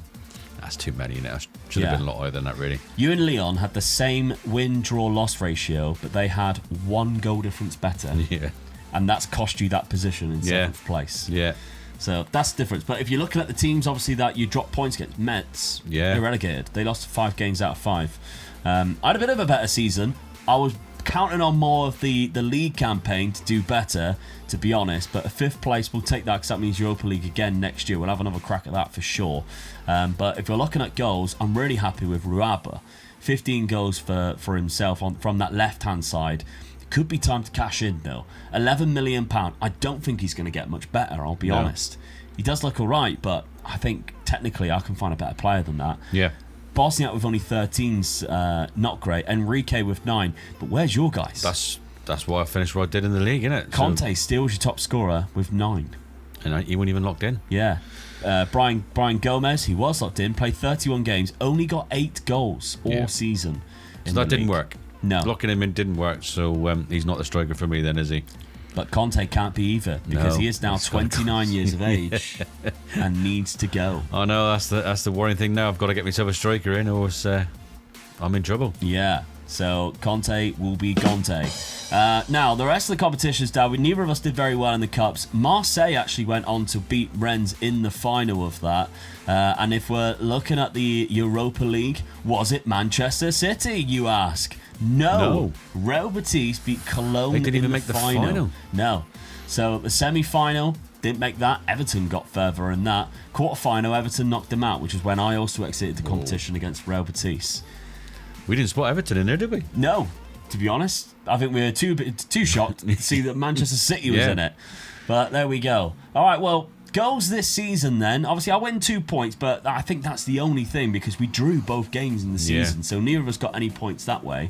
That's too many, innit? I should have been a lot higher than that, really. You and Leon had the same win-draw-loss ratio, but they had 1 goal difference better. Yeah. And that's cost you that position in 7th place. Yeah. So that's the difference. But if you're looking at the teams, obviously, that you dropped points against, Metz, they're relegated. They lost 5 games out of 5. I had a bit of a better season. I was counting on more of the league campaign to do better, to be honest. But a 5th place, we'll take that, because that means Europa League again next year. We'll have another crack at that for sure. But if you're looking at goals, I'm really happy with Ruaba. 15 goals for himself from that left-hand side. Could be time to cash in, though. £11 million. I don't think he's going to get much better, I'll be honest. He does look all right, but I think technically I can find a better player than that. Yeah. Bosniak with only 13's not great. Enrique with 9. But where's your guys? That's why I finished what I did in the league, innit? Conte steals your top scorer with 9. And he wasn't even locked in. Yeah. Brian Gomez, he was locked in, played 31 games, only got 8 goals all season. So that didn't work. No. Locking him in didn't work, so he's not the striker for me then, is he? But Conte can't be either, because he is now 29 years of age and needs to go. Oh no, that's the worrying thing now. I've got to get myself a striker in, or I'm in trouble. Yeah, so Conte will be Conte. Now, the rest of the competitions, Dad, neither of us did very well in the Cups. Marseille actually went on to beat Rennes in the final of that. And if we're looking at the Europa League, was it Manchester City, you ask? No. Real Betis beat Cologne. They didn't even make the the final. No. So the semi-final didn't make that. Everton got further in that. Quarter-final, Everton knocked them out, which is when I also exited the competition against Real Betis. We didn't spot Everton in there, did we? No, to be honest. I think we were too shocked to see that Manchester City was in it. But there we go. All right, well, goals this season then. Obviously, I win 2 points, but I think that's the only thing, because we drew both games in the season, so neither of us got any points that way.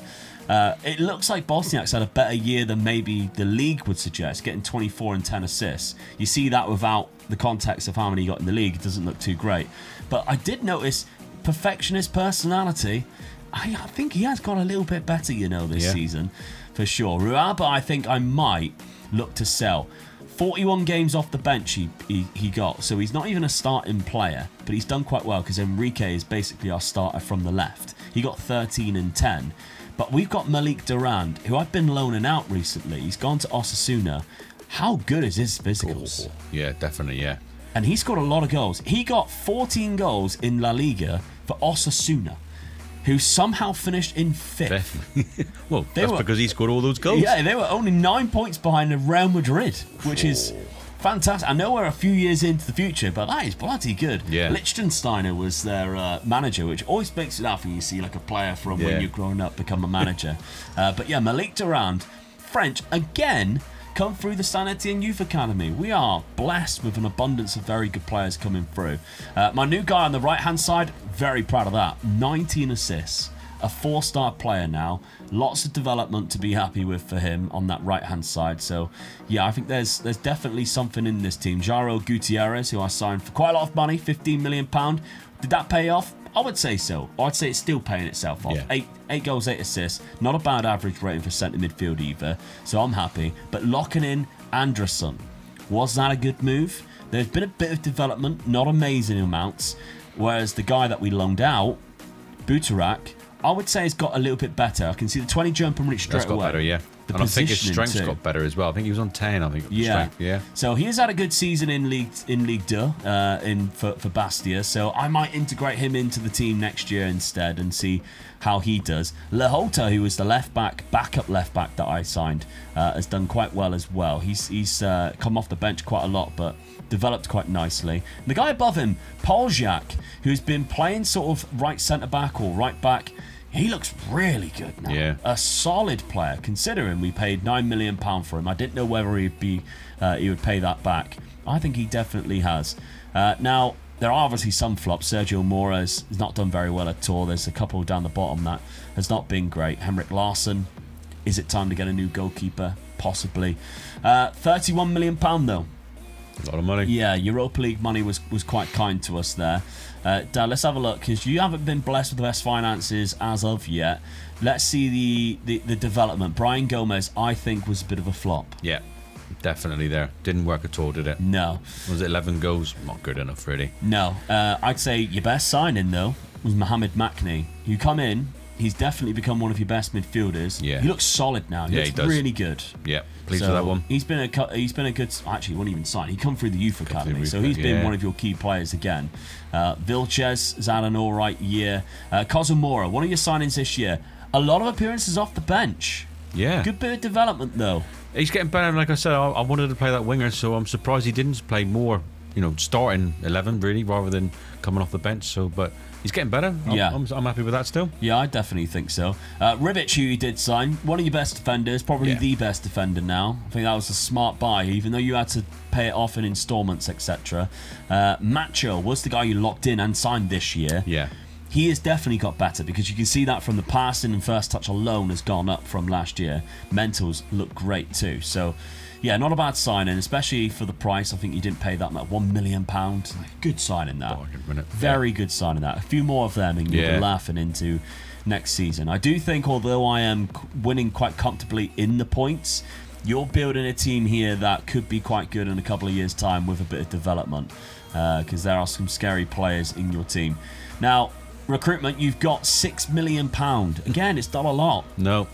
It looks like Bosniak's had a better year than maybe the league would suggest, getting 24 and 10 assists. You see that without the context of how many he got in the league. It doesn't look too great. But I did notice perfectionist personality. I think he has got a little bit better, this season, for sure. Ruaba, I think I might look to sell. 41 games off the bench he got, so he's not even a starting player, but he's done quite well, because Enrique is basically our starter from the left. He got 13 and 10. But we've got Malik Durand, who I've been loaning out recently. He's gone to Osasuna. How good is his physicals? Oh, yeah, definitely, yeah. And he scored a lot of goals. He got 14 goals in La Liga for Osasuna, who somehow finished in 5th. Well, that's because he scored all those goals. Yeah, they were only 9 points behind Real Madrid, which is Fantastic. I know we're a few years into the future, but that is bloody good. Yeah. Liechtensteiner was their manager, which always makes it laugh when you see like a player from when you're growing up become a manager. But yeah, Malik Durand, French, again, come through the Saint Etienne Youth Academy. We are blessed with an abundance of very good players coming through. My new guy on the right-hand side, very proud of that. 19 assists. A 4-star player now. Lots of development to be happy with for him on that right-hand side. So, yeah, I think there's definitely something in this team. Jairo Gutierrez, who I signed for quite a lot of money, £15 million. Did that pay off? I would say so. I'd say it's still paying itself off. Yeah. 8 goals, 8 assists. Not a bad average rating for centre midfield either. So I'm happy. But locking in Anderson, was that a good move? There's been a bit of development, not amazing amounts. Whereas the guy that we loaned out, Buildup, I would say it's got a little bit better. I can see the 20 jump and reach straight away. That's got better, yeah. The and I think his positioning strength's got better as well. I think he was on 10, I think. Strength, yeah. So he has had a good season in Ligue 2 for Bastia. So I might integrate him into the team next year instead and see how he does. Lehota, who was the backup left back that I signed, has done quite well as well. He's come off the bench quite a lot, but developed quite nicely. And the guy above him, Poljak, who's been playing sort of right centre back or right back. He looks really good now. Yeah. A solid player, considering we paid £9 million for him. I didn't know whether he would pay that back. I think he definitely has. Now, there are obviously some flops. Sergio Mora has not done very well at all. There's a couple down the bottom that has not been great. Henrik Larsson, is it time to get a new goalkeeper? Possibly. £31 million though. A lot of money. Yeah, Europa League money was quite kind to us there. Dad, let's have a look, because you haven't been blessed with the best finances as of yet. Let's see the development. Brian Gomez, I think, was a bit of a flop. Yeah, definitely there. Didn't work at all, did it? No. Was it 11 goals? Not good enough, really. No. I'd say your best signing, though, was Mohamed Makni. You come in, he's definitely become one of your best midfielders. Yeah. He looks solid now. He looks really good. Yeah, pleased with that one. He's been a good. Actually, he won't even sign. He come through the youth academy, so he's been one of your key players again. Vilches has had an all right year. Kozumura, one of your signings this year. A lot of appearances off the bench. Yeah, good bit of development though. He's getting better. Like I said, I wanted to play that winger, so I'm surprised he didn't play more. Starting 11 really, rather than coming off the bench. So, but he's getting better. I'm happy with that still. Yeah, I definitely think so. Ribic, who you did sign, one of your best defenders, probably the best defender now. I think that was a smart buy, even though you had to pay it off in installments, etc. Macho was the guy you locked in and signed this year. Yeah. He has definitely got better, because you can see that from the passing and first touch alone has gone up from last year. Mentals look great too. So, yeah, not a bad signing, especially for the price. I think you didn't pay that much, £1 million. Good signing that. Very good signing that. A few more of them and you'll be laughing into next season. I do think, although I am winning quite comfortably in the points, you're building a team here that could be quite good in a couple of years' time with a bit of development, because there are some scary players in your team. Now, recruitment, you've got £6 million. Again, it's not a lot. No.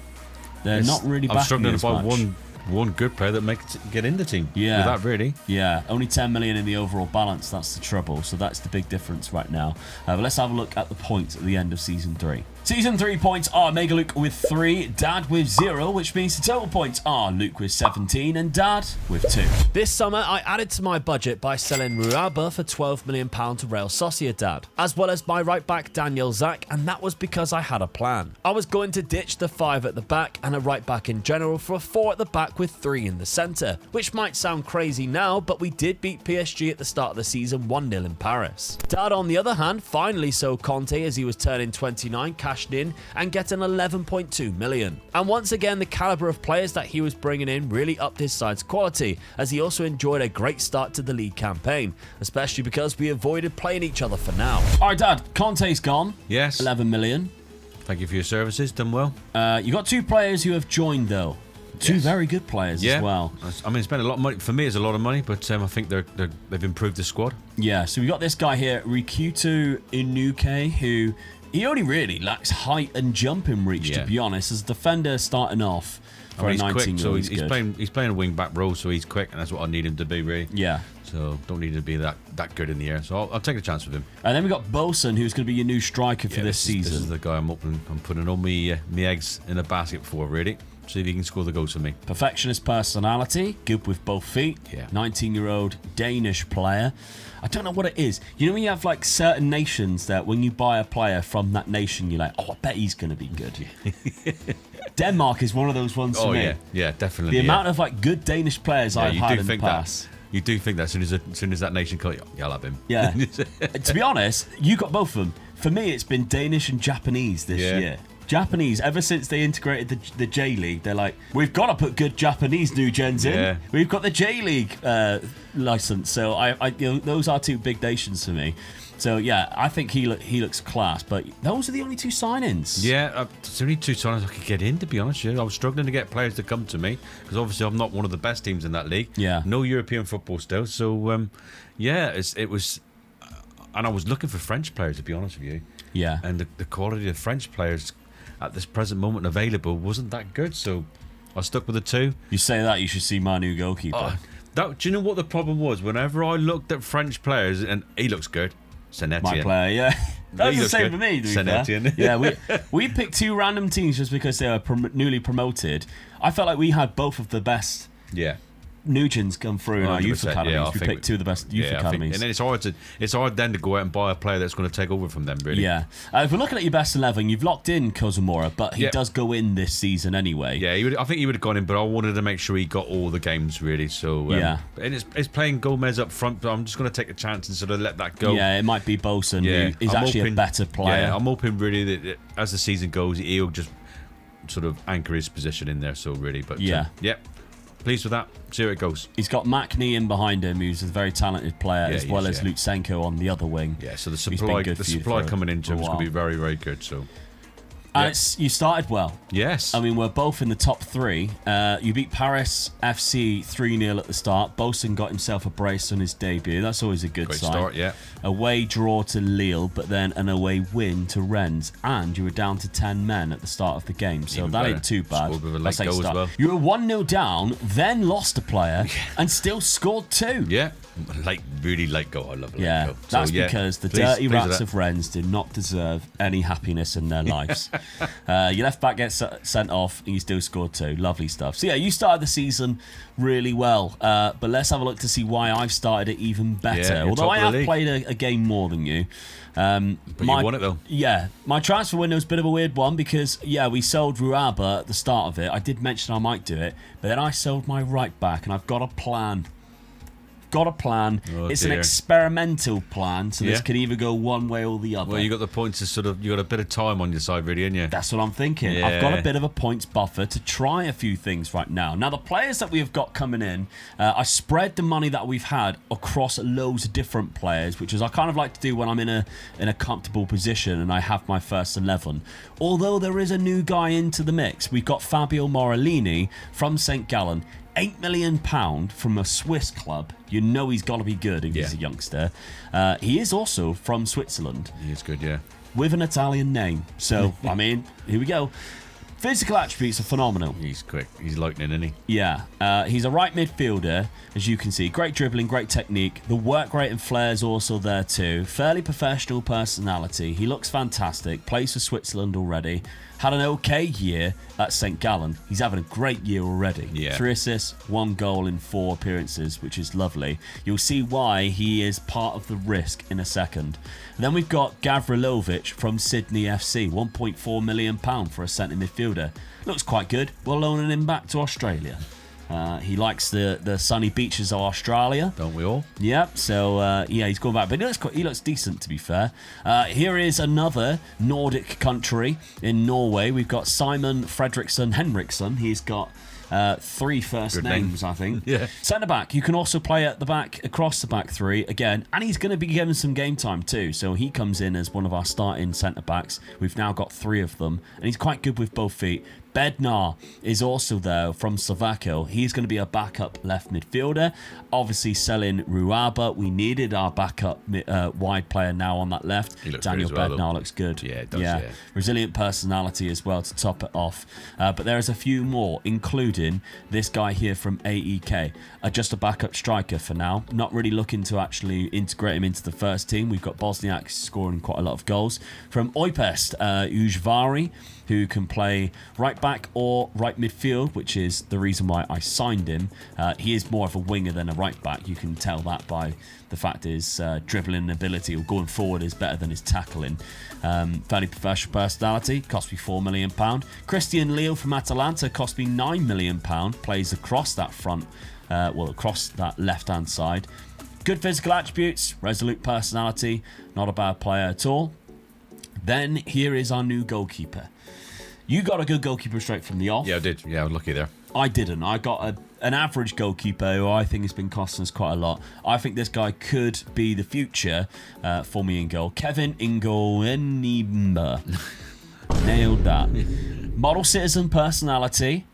They're not really backing. I'm struggling to find one good player that makes get in the team. Yeah. With that, really. Yeah, only 10 million in the overall balance. That's the trouble. So that's the big difference right now. But let's have a look at the points at the end of Season 3. Season 3 points are Mega Luke with 3, Dad with 0, which means the total points are Luke with 17 and Dad with 2. This summer, I added to my budget by selling Ruaba for £12 million to Real Sociedad, as well as my right-back Daniel Zak, and that was because I had a plan. I was going to ditch the 5 at the back and a right-back in general for a 4 at the back with 3 in the centre, which might sound crazy now, but we did beat PSG at the start of the season 1-0 in Paris. Dad, on the other hand, finally sold Conte as he was turning 29, cashed in and getting 11.2 million. And once again, the calibre of players that he was bringing in really upped his side's quality, as he also enjoyed a great start to the league campaign, especially because we avoided playing each other for now. Alright, Dad, Conte's gone. Yes. 11 million. Thank you for your services, done well. You got 2 players who have joined though. 2 very good players as well. I mean, it's been a lot of money. For me, it's a lot of money, but I think they've improved the squad. Yeah, so we got this guy here, Rikutu Inuke, who he only really lacks height and jumping reach, to be honest. As a defender starting off for a 19-year-old, he's playing a wing-back role, so he's quick, and that's what I need him to be, really. Yeah. So don't need him to be that good in the air. So I'll take a chance with him. And then we got Bosun, who's going to be your new striker for this season. This is the guy I'm putting all my eggs in a basket for, really. See if he can score the goals for me. Perfectionist personality, good with both feet. Yeah. 19-year-old Danish player. I don't know what it is. You know when you have like certain nations that when you buy a player from that nation, you're like, oh, I bet he's going to be good. Denmark is one of those ones for me. Yeah, definitely. The amount of like good Danish players I've had in the past. You do think that as soon as that nation comes, I'll have him. Yeah. To be honest, you got both of them. For me, it's been Danish and Japanese this year. Japanese, ever since they integrated the J League, they're like, we've got to put good Japanese new gens in. Yeah. We've got the J League license. So I those are two big nations for me. So yeah, I think he looks class. But those are the only two signings. Yeah, there's only two signings I could get in, to be honest with you. I was struggling to get players to come to me because obviously I'm not one of the best teams in that league. Yeah. No European football still. So it was, and I was looking for French players, to be honest with you. Yeah. And the quality of French players at this present moment available wasn't that good, so I stuck with the two. You say that, you should see my new goalkeeper. Do you know what the problem was? Whenever I looked at French players, and he looks good, Saint Etienne. My player, yeah. That's He the looks same good. for me, to be Saint fair. Etienne. Yeah, we picked two random teams just because they were newly promoted. I felt like we had both of the best Yeah. Nugents come through in our youth 100%, academies. yeah, I we think picked two of the best youth academies. And then it's hard then to go out and buy a player that's going to take over from them, really. Yeah. If we're looking at your best 11, you've locked in Kozumura, but he does go in this season anyway. Yeah, I think he would have gone in, but I wanted to make sure he got all the games, really. So Yeah. And it's playing Gomez up front, but I'm just going to take a chance and sort of let that go. Yeah, it might be Bosun, Yeah, who is I'm actually hoping- a better player. Yeah, I'm hoping really that as the season goes, he'll just sort of anchor his position in there. So really, but Yeah. pleased with that. See how it goes. He's got Makni in behind him, who's a very talented player, as he well is, as Lutsenko on the other wing. Yeah, so the been supply good for you for coming into him is a going to be while. very, very good. So And you started well. yes, I mean, we're both in the top three. You beat Paris FC 3-0 at the start. Bosun got himself a brace on his debut. That's always a good great sign. start. Yeah, Away draw to Lille, but then an away win to Rennes. And you were down to 10 men at the start of the game. So Even that better. ain't too bad. Scored with a That's late how you goal as start. well. You were 1-0 down, then lost a player, and still scored two. yeah, really late goal. I love a late Yeah, goal. that's So, yeah, because the pleased dirty with rats that. of Rennes do not deserve any happiness in their lives. Your left back gets sent off and you still scored two. Lovely stuff. So yeah, you started the season really well, but let's have a look to see why I've started it even better. Yeah, you're Although top I of the have league. played a game more than you. But you won it though. Yeah, my transfer window was a bit of a weird one because, we sold Ruaba at the start of it. I did mention I might do it, but then I sold my right back and I've got a plan. Oh, It's an dear. experimental plan, so this Yeah. could either go one way or the other. Well, you got the points to you got a bit of time on your side, really, ain't you? That's what I'm thinking. I've got a Yeah. bit of a points buffer to try a few things right now. Now, the players that we've got coming in, I spread the money that we've had across loads of different players, which is I kind of like to do when I'm in a comfortable position and I have my first 11. Although there is a new guy into the mix. We've got Fabio Morellini from St. Gallen. £8 million from a Swiss club. You know he's got to be good if he's a youngster. He is also from Switzerland He is good, yeah. with an Italian name. So, I mean, here we go. Physical attributes are phenomenal. He's quick. He's lightning, isn't he? Yeah, he's a right midfielder, as you can see. Great dribbling, great technique. The work rate and flair is also there too. Fairly professional personality. He looks fantastic. Plays for Switzerland already. Had an okay year at St. Gallen. He's having a great year already. Yeah. 3 assists, 1 goal in 4 appearances, which is lovely. You'll see why he is part of the risk in a second. And then we've got Gavrilovic from Sydney FC. £1.4 million for a centre midfielder. Looks quite good. We're loaning him back to Australia. He likes the sunny beaches of Australia. Don't we all? Yep, so he's going back. But he looks decent, to be fair. Here is another Nordic country in Norway. We've got Simon Fredriksson Henriksson. He's got 3 first Good names, name. I think. Yeah. Centre back. You can also play at the back, across the back 3 again. And he's going to be given some game time too. So he comes in as one of our starting centre backs. We've now got 3 of them. And he's quite good with both feet. Bednar is also there from Slovakia. He's going to be a backup left midfielder. Obviously selling Ruaba. We needed our backup wide player now on that left. He looks Daniel good as well, Bednar though. looks good. Yeah, it does, yeah. Resilient personality as well to top it off. But there is a few more, including this guy here from AEK. Just a backup striker for now. Not really looking to actually integrate him into the first team. We've got Bosniak scoring quite a lot of goals. From Oipest, Ujvari, who can play right back back or right midfield, which is the reason why I signed him. He is more of a winger than a right back. You can tell that by the fact his dribbling ability or going forward is better than his tackling. Fairly professional personality, cost me £4 million. Christian Leo from Atalanta cost me £9 million. Plays across that front, across that left-hand side. Good physical attributes, resolute personality, not a bad player at all. Then here is our new goalkeeper. You got a good goalkeeper straight from the off. Yeah, I did. Yeah, I was lucky there. I didn't. I got an average goalkeeper who I think has been costing us quite a lot. I think this guy could be the future for me in goal. Kevin Ingo-Enimba. Nailed that. Model citizen personality.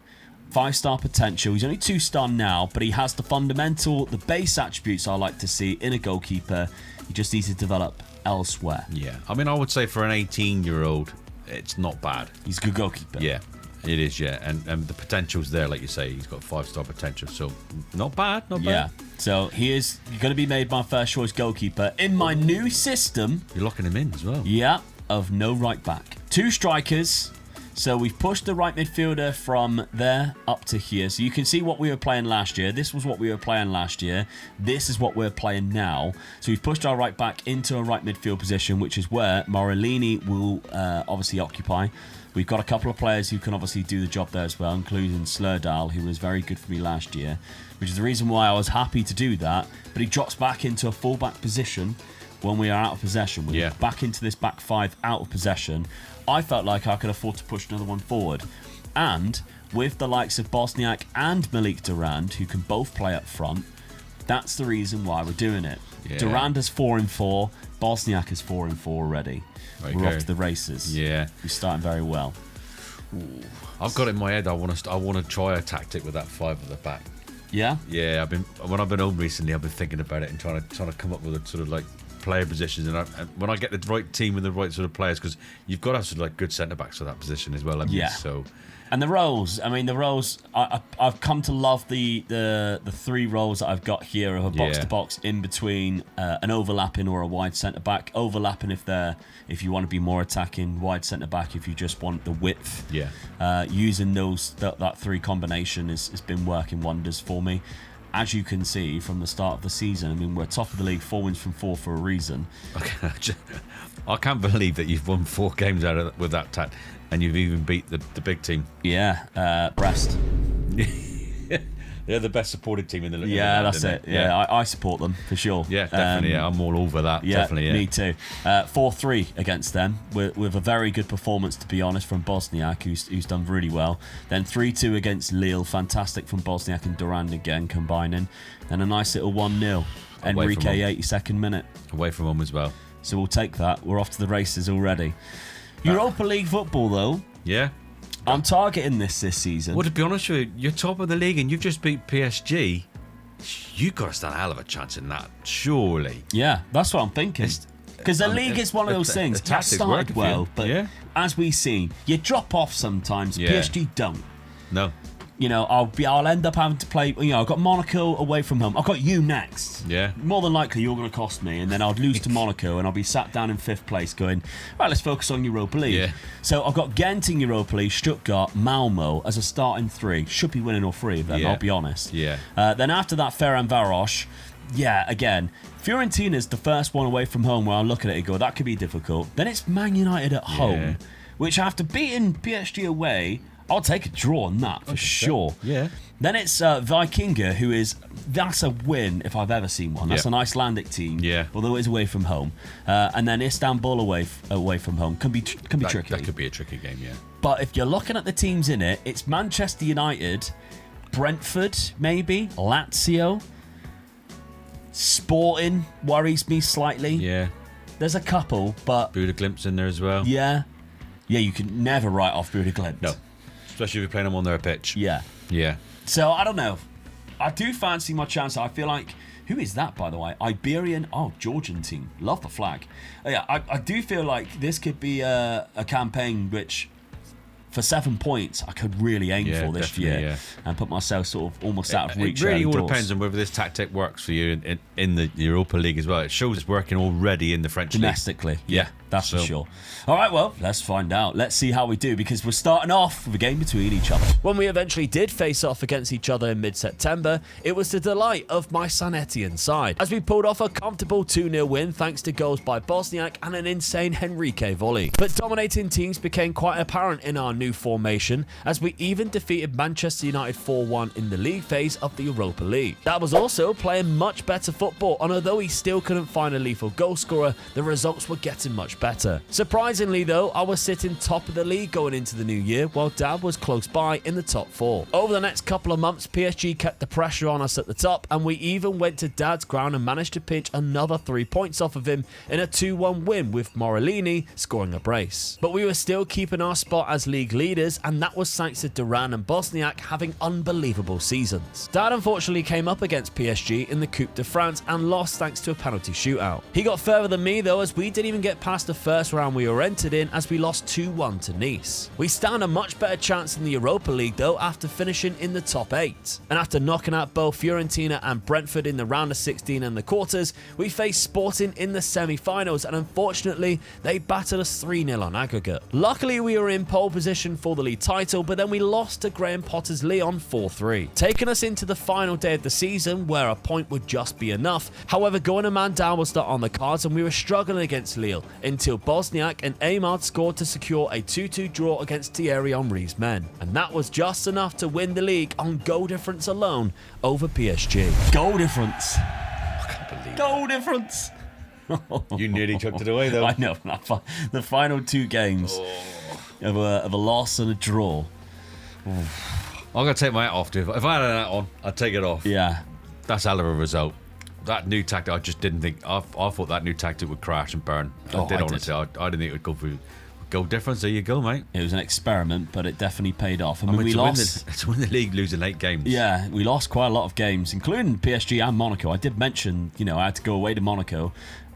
5-star potential. He's only 2-star now, but he has the base attributes I like to see in a goalkeeper. He just needs to develop elsewhere. Yeah. I mean, I would say for an 18-year-old, it's not bad. He's a good goalkeeper. Yeah, it is, yeah. And the potential's there, like you say. He's got 5-star potential, so not bad, not bad. Yeah. So he is going to be made my first choice goalkeeper in my new system. You're locking him in as well. Yeah, of no right back. 2 strikers. So we've pushed the right midfielder from there up to here. So you can see what we were playing last year. This was what we were playing last year. This is what we're playing now. So we've pushed our right back into a right midfield position, which is where Morellini will obviously occupy. We've got a couple of players who can obviously do the job there as well, including Slerdal, who was very good for me last year, which is the reason why I was happy to do that. But he drops back into a full-back position when we are out of possession. We're back into this back 5 out of possession. I felt like I could afford to push another one forward. And with the likes of Bosniak and Malik Durand, who can both play up front, that's the reason why we're doing it. Yeah. Durand is 4 in 4. Bosniak is 4 in 4 already. We're off to the races. Yeah. We're starting very well. Ooh. I've got it in my head. I want to try a tactic with that 5 at the back. Yeah? Yeah, when I've been home recently, I've been thinking about it and trying to come up with a sort of like player positions, and when I get the right team and the right sort of players, because you've got to have sort of like good centre backs for that position as well. Yeah. So, and the roles. I mean, the roles. I've come to love the 3 roles that I've got here of a box to box in between an overlapping or a wide centre back. Overlapping if you want to be more attacking. Wide centre back if you just want the width. Yeah. Using that 3 combination has been working wonders for me. As you can see from the start of the season, I mean, we're top of the league, 4 wins from 4 for a reason. I can't believe that you've won 4 games with that tact, and you've even beat the big team. Yeah, Brest. They're the best supported team in the league. Yeah, that's it. Yeah, I support them for sure. Yeah, definitely. I'm all over that. Yeah, definitely. Yeah, me too. 4-3 against them with a very good performance, to be honest, from Bosniak, who's done really well. Then 3-2 against Lille, fantastic from Bosniak and Durand again combining. And a nice little 1-0. Enrique, 82nd minute. Away from home as well. So we'll take that. We're off to the races already. Europa League football, though. Yeah. I'm targeting this season. Well, to be honest with you, you're top of the league and you've just beat PSG. You've got to stand a hell of a chance in that, surely. Yeah, that's what I'm thinking. Because the league is one of those things. It started well, but as we've seen, you drop off sometimes. Yeah. PSG don't. No. You know, I'll end up having to play. You know, I've got Monaco away from home. I've got you next. Yeah. More than likely, you're going to cost me, and then I'll lose to Monaco, and I'll be sat down in 5th place, going, right, let's focus on Europa League. Yeah. So I've got Ghent in Europa League, Stuttgart, Malmo as a starting 3. Should be winning all 3 of them. I'll be honest. Yeah. Then after that, Ferencváros. Yeah, again, Fiorentina's the first one away from home where I look at it and go, that could be difficult. Then it's Man United at home, which after beating PSG away, I'll take a draw on that for sure. Yeah. Then it's Vikingur, that's a win if I've ever seen one. That's an Icelandic team, although it's away from home. And then Istanbul away from home can be tricky. That could be a tricky game, yeah. But if you're looking at the teams in it, it's Manchester United, Brentford maybe, Lazio, Sporting worries me slightly. Yeah. There's a couple, but Buda Glimpse in there as well. Yeah, you can never write off Buda Glimt. No. Especially if you're playing them on their pitch. Yeah. Yeah. So, I don't know. I do fancy my chance. I feel like... Who is that, by the way? Iberian... Oh, Georgian team. Love the flag. Yeah, I do feel like this could be a campaign which for 7 points, I could really aim for this year and put myself sort of almost out of reach. It really all depends on whether this tactic works for you in the Europa League as well. It shows it's working already in the French League. Domestically, that's for sure. All right, well, let's find out. Let's see how we do, because we're starting off with a game between each other. When we eventually did face off against each other in mid-September, it was the delight of my Saint Etienne side, as we pulled off a comfortable 2-0 win thanks to goals by Bosniak and an insane Henrique volley. But dominating teams became quite apparent in our new formation, as we even defeated Manchester United 4-1 in the league phase of the Europa League. That was also playing much better football, and although he still couldn't find a lethal goal scorer, the results were getting much better. Surprisingly though, I was sitting top of the league going into the new year, while Dad was close by in the top 4. Over the next couple of months, PSG kept the pressure on us at the top, and we even went to Dad's ground and managed to pinch another 3 points off of him in a 2-1 win, with Morellini scoring a brace. But we were still keeping our spot as league leaders, and that was thanks to Duran and Bosniak having unbelievable seasons. Dad unfortunately came up against PSG in the Coupe de France and lost thanks to a penalty shootout. He got further than me though, as we didn't even get past the first round we were entered in, as we lost 2-1 to Nice. We stand a much better chance in the Europa League though, after finishing in the top 8. And after knocking out both Fiorentina and Brentford in the round of 16 and the quarters, we faced Sporting in the semi-finals, and unfortunately they battered us 3-0 on aggregate. Luckily we were in pole position for the league title, but then we lost to Graham Potter's Lyon 4-3, taking us into the final day of the season where a point would just be enough. However, going a man down was not on the cards, and we were struggling against Lille until Bosniak and Aimard scored to secure a 2-2 draw against Thierry Henry's men, and that was just enough to win the league on goal difference alone over PSG. Goal difference. I can't believe Goal difference. you nearly chucked it away though. I know. The final 2 games of a loss and a draw. I'm going to take my hat off. If I had that on, I'd take it off. Yeah. That's a hell of a result. That new tactic, I just didn't think. I thought that new tactic would crash and burn. I didn't think it would go through. Goal difference, there you go, mate. It was an experiment, but it definitely paid off. I mean, we to lost. To win the league, losing 8 games. Yeah, we lost quite a lot of games, including PSG and Monaco. I did mention, I had to go away to Monaco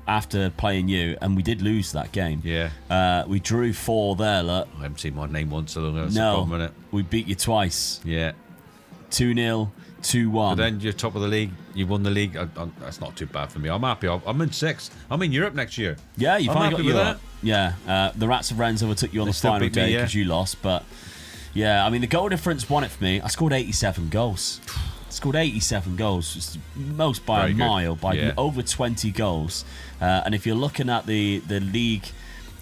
after playing you, and we did lose that game. Yeah. We drew 4 there, look. I haven't seen my name once so long. No, we beat you twice. Yeah. 2-0, 2-1. But then you're top of the league. You won the league. That's not too bad for me. I'm happy. I'm in 6th. I'm in Europe next year. Yeah, you finally got with Europe. Yeah, the Rats of Rennes overtook you on the final day because you lost. But yeah, I mean, the goal difference won it for me. I scored 87 goals. Scored 87 goals, it's most by Very a mile, good. by over 20 goals. And if you're looking at the league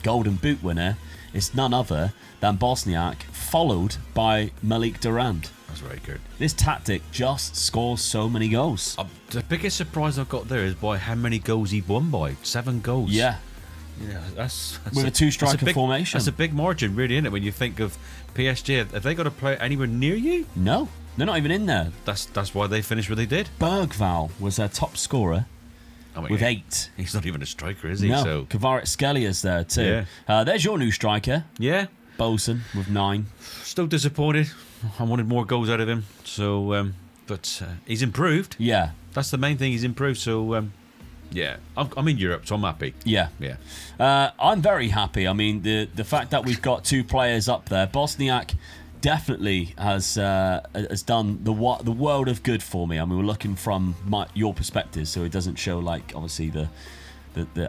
Golden Boot winner, it's none other than Bosniak, followed by Malik Durand. That's very good. This tactic just scores so many goals. The biggest surprise I've got there is by how many goals he won by. 7 goals. Yeah. Yeah, that's with a 2-striker formation. That's a big margin, really, isn't it? When you think of PSG, have they got to play anywhere near you? No, they're not even in there. That's why they finished where they did. Bergval was their top scorer with 8. He's not even a striker, is he? No, So Kvaratskhelia there too. Yeah. There's your new striker. Yeah. Bosun with 9. Still disappointed. I wanted more goals out of him. So, but he's improved. Yeah. That's the main thing. He's improved. So, yeah, I'm in Europe, so I'm happy. Yeah. I'm very happy. I mean, the fact that we've got 2 players up there, Bosniak definitely has done the world of good for me. I mean, we're looking from your perspective, so it doesn't show like obviously the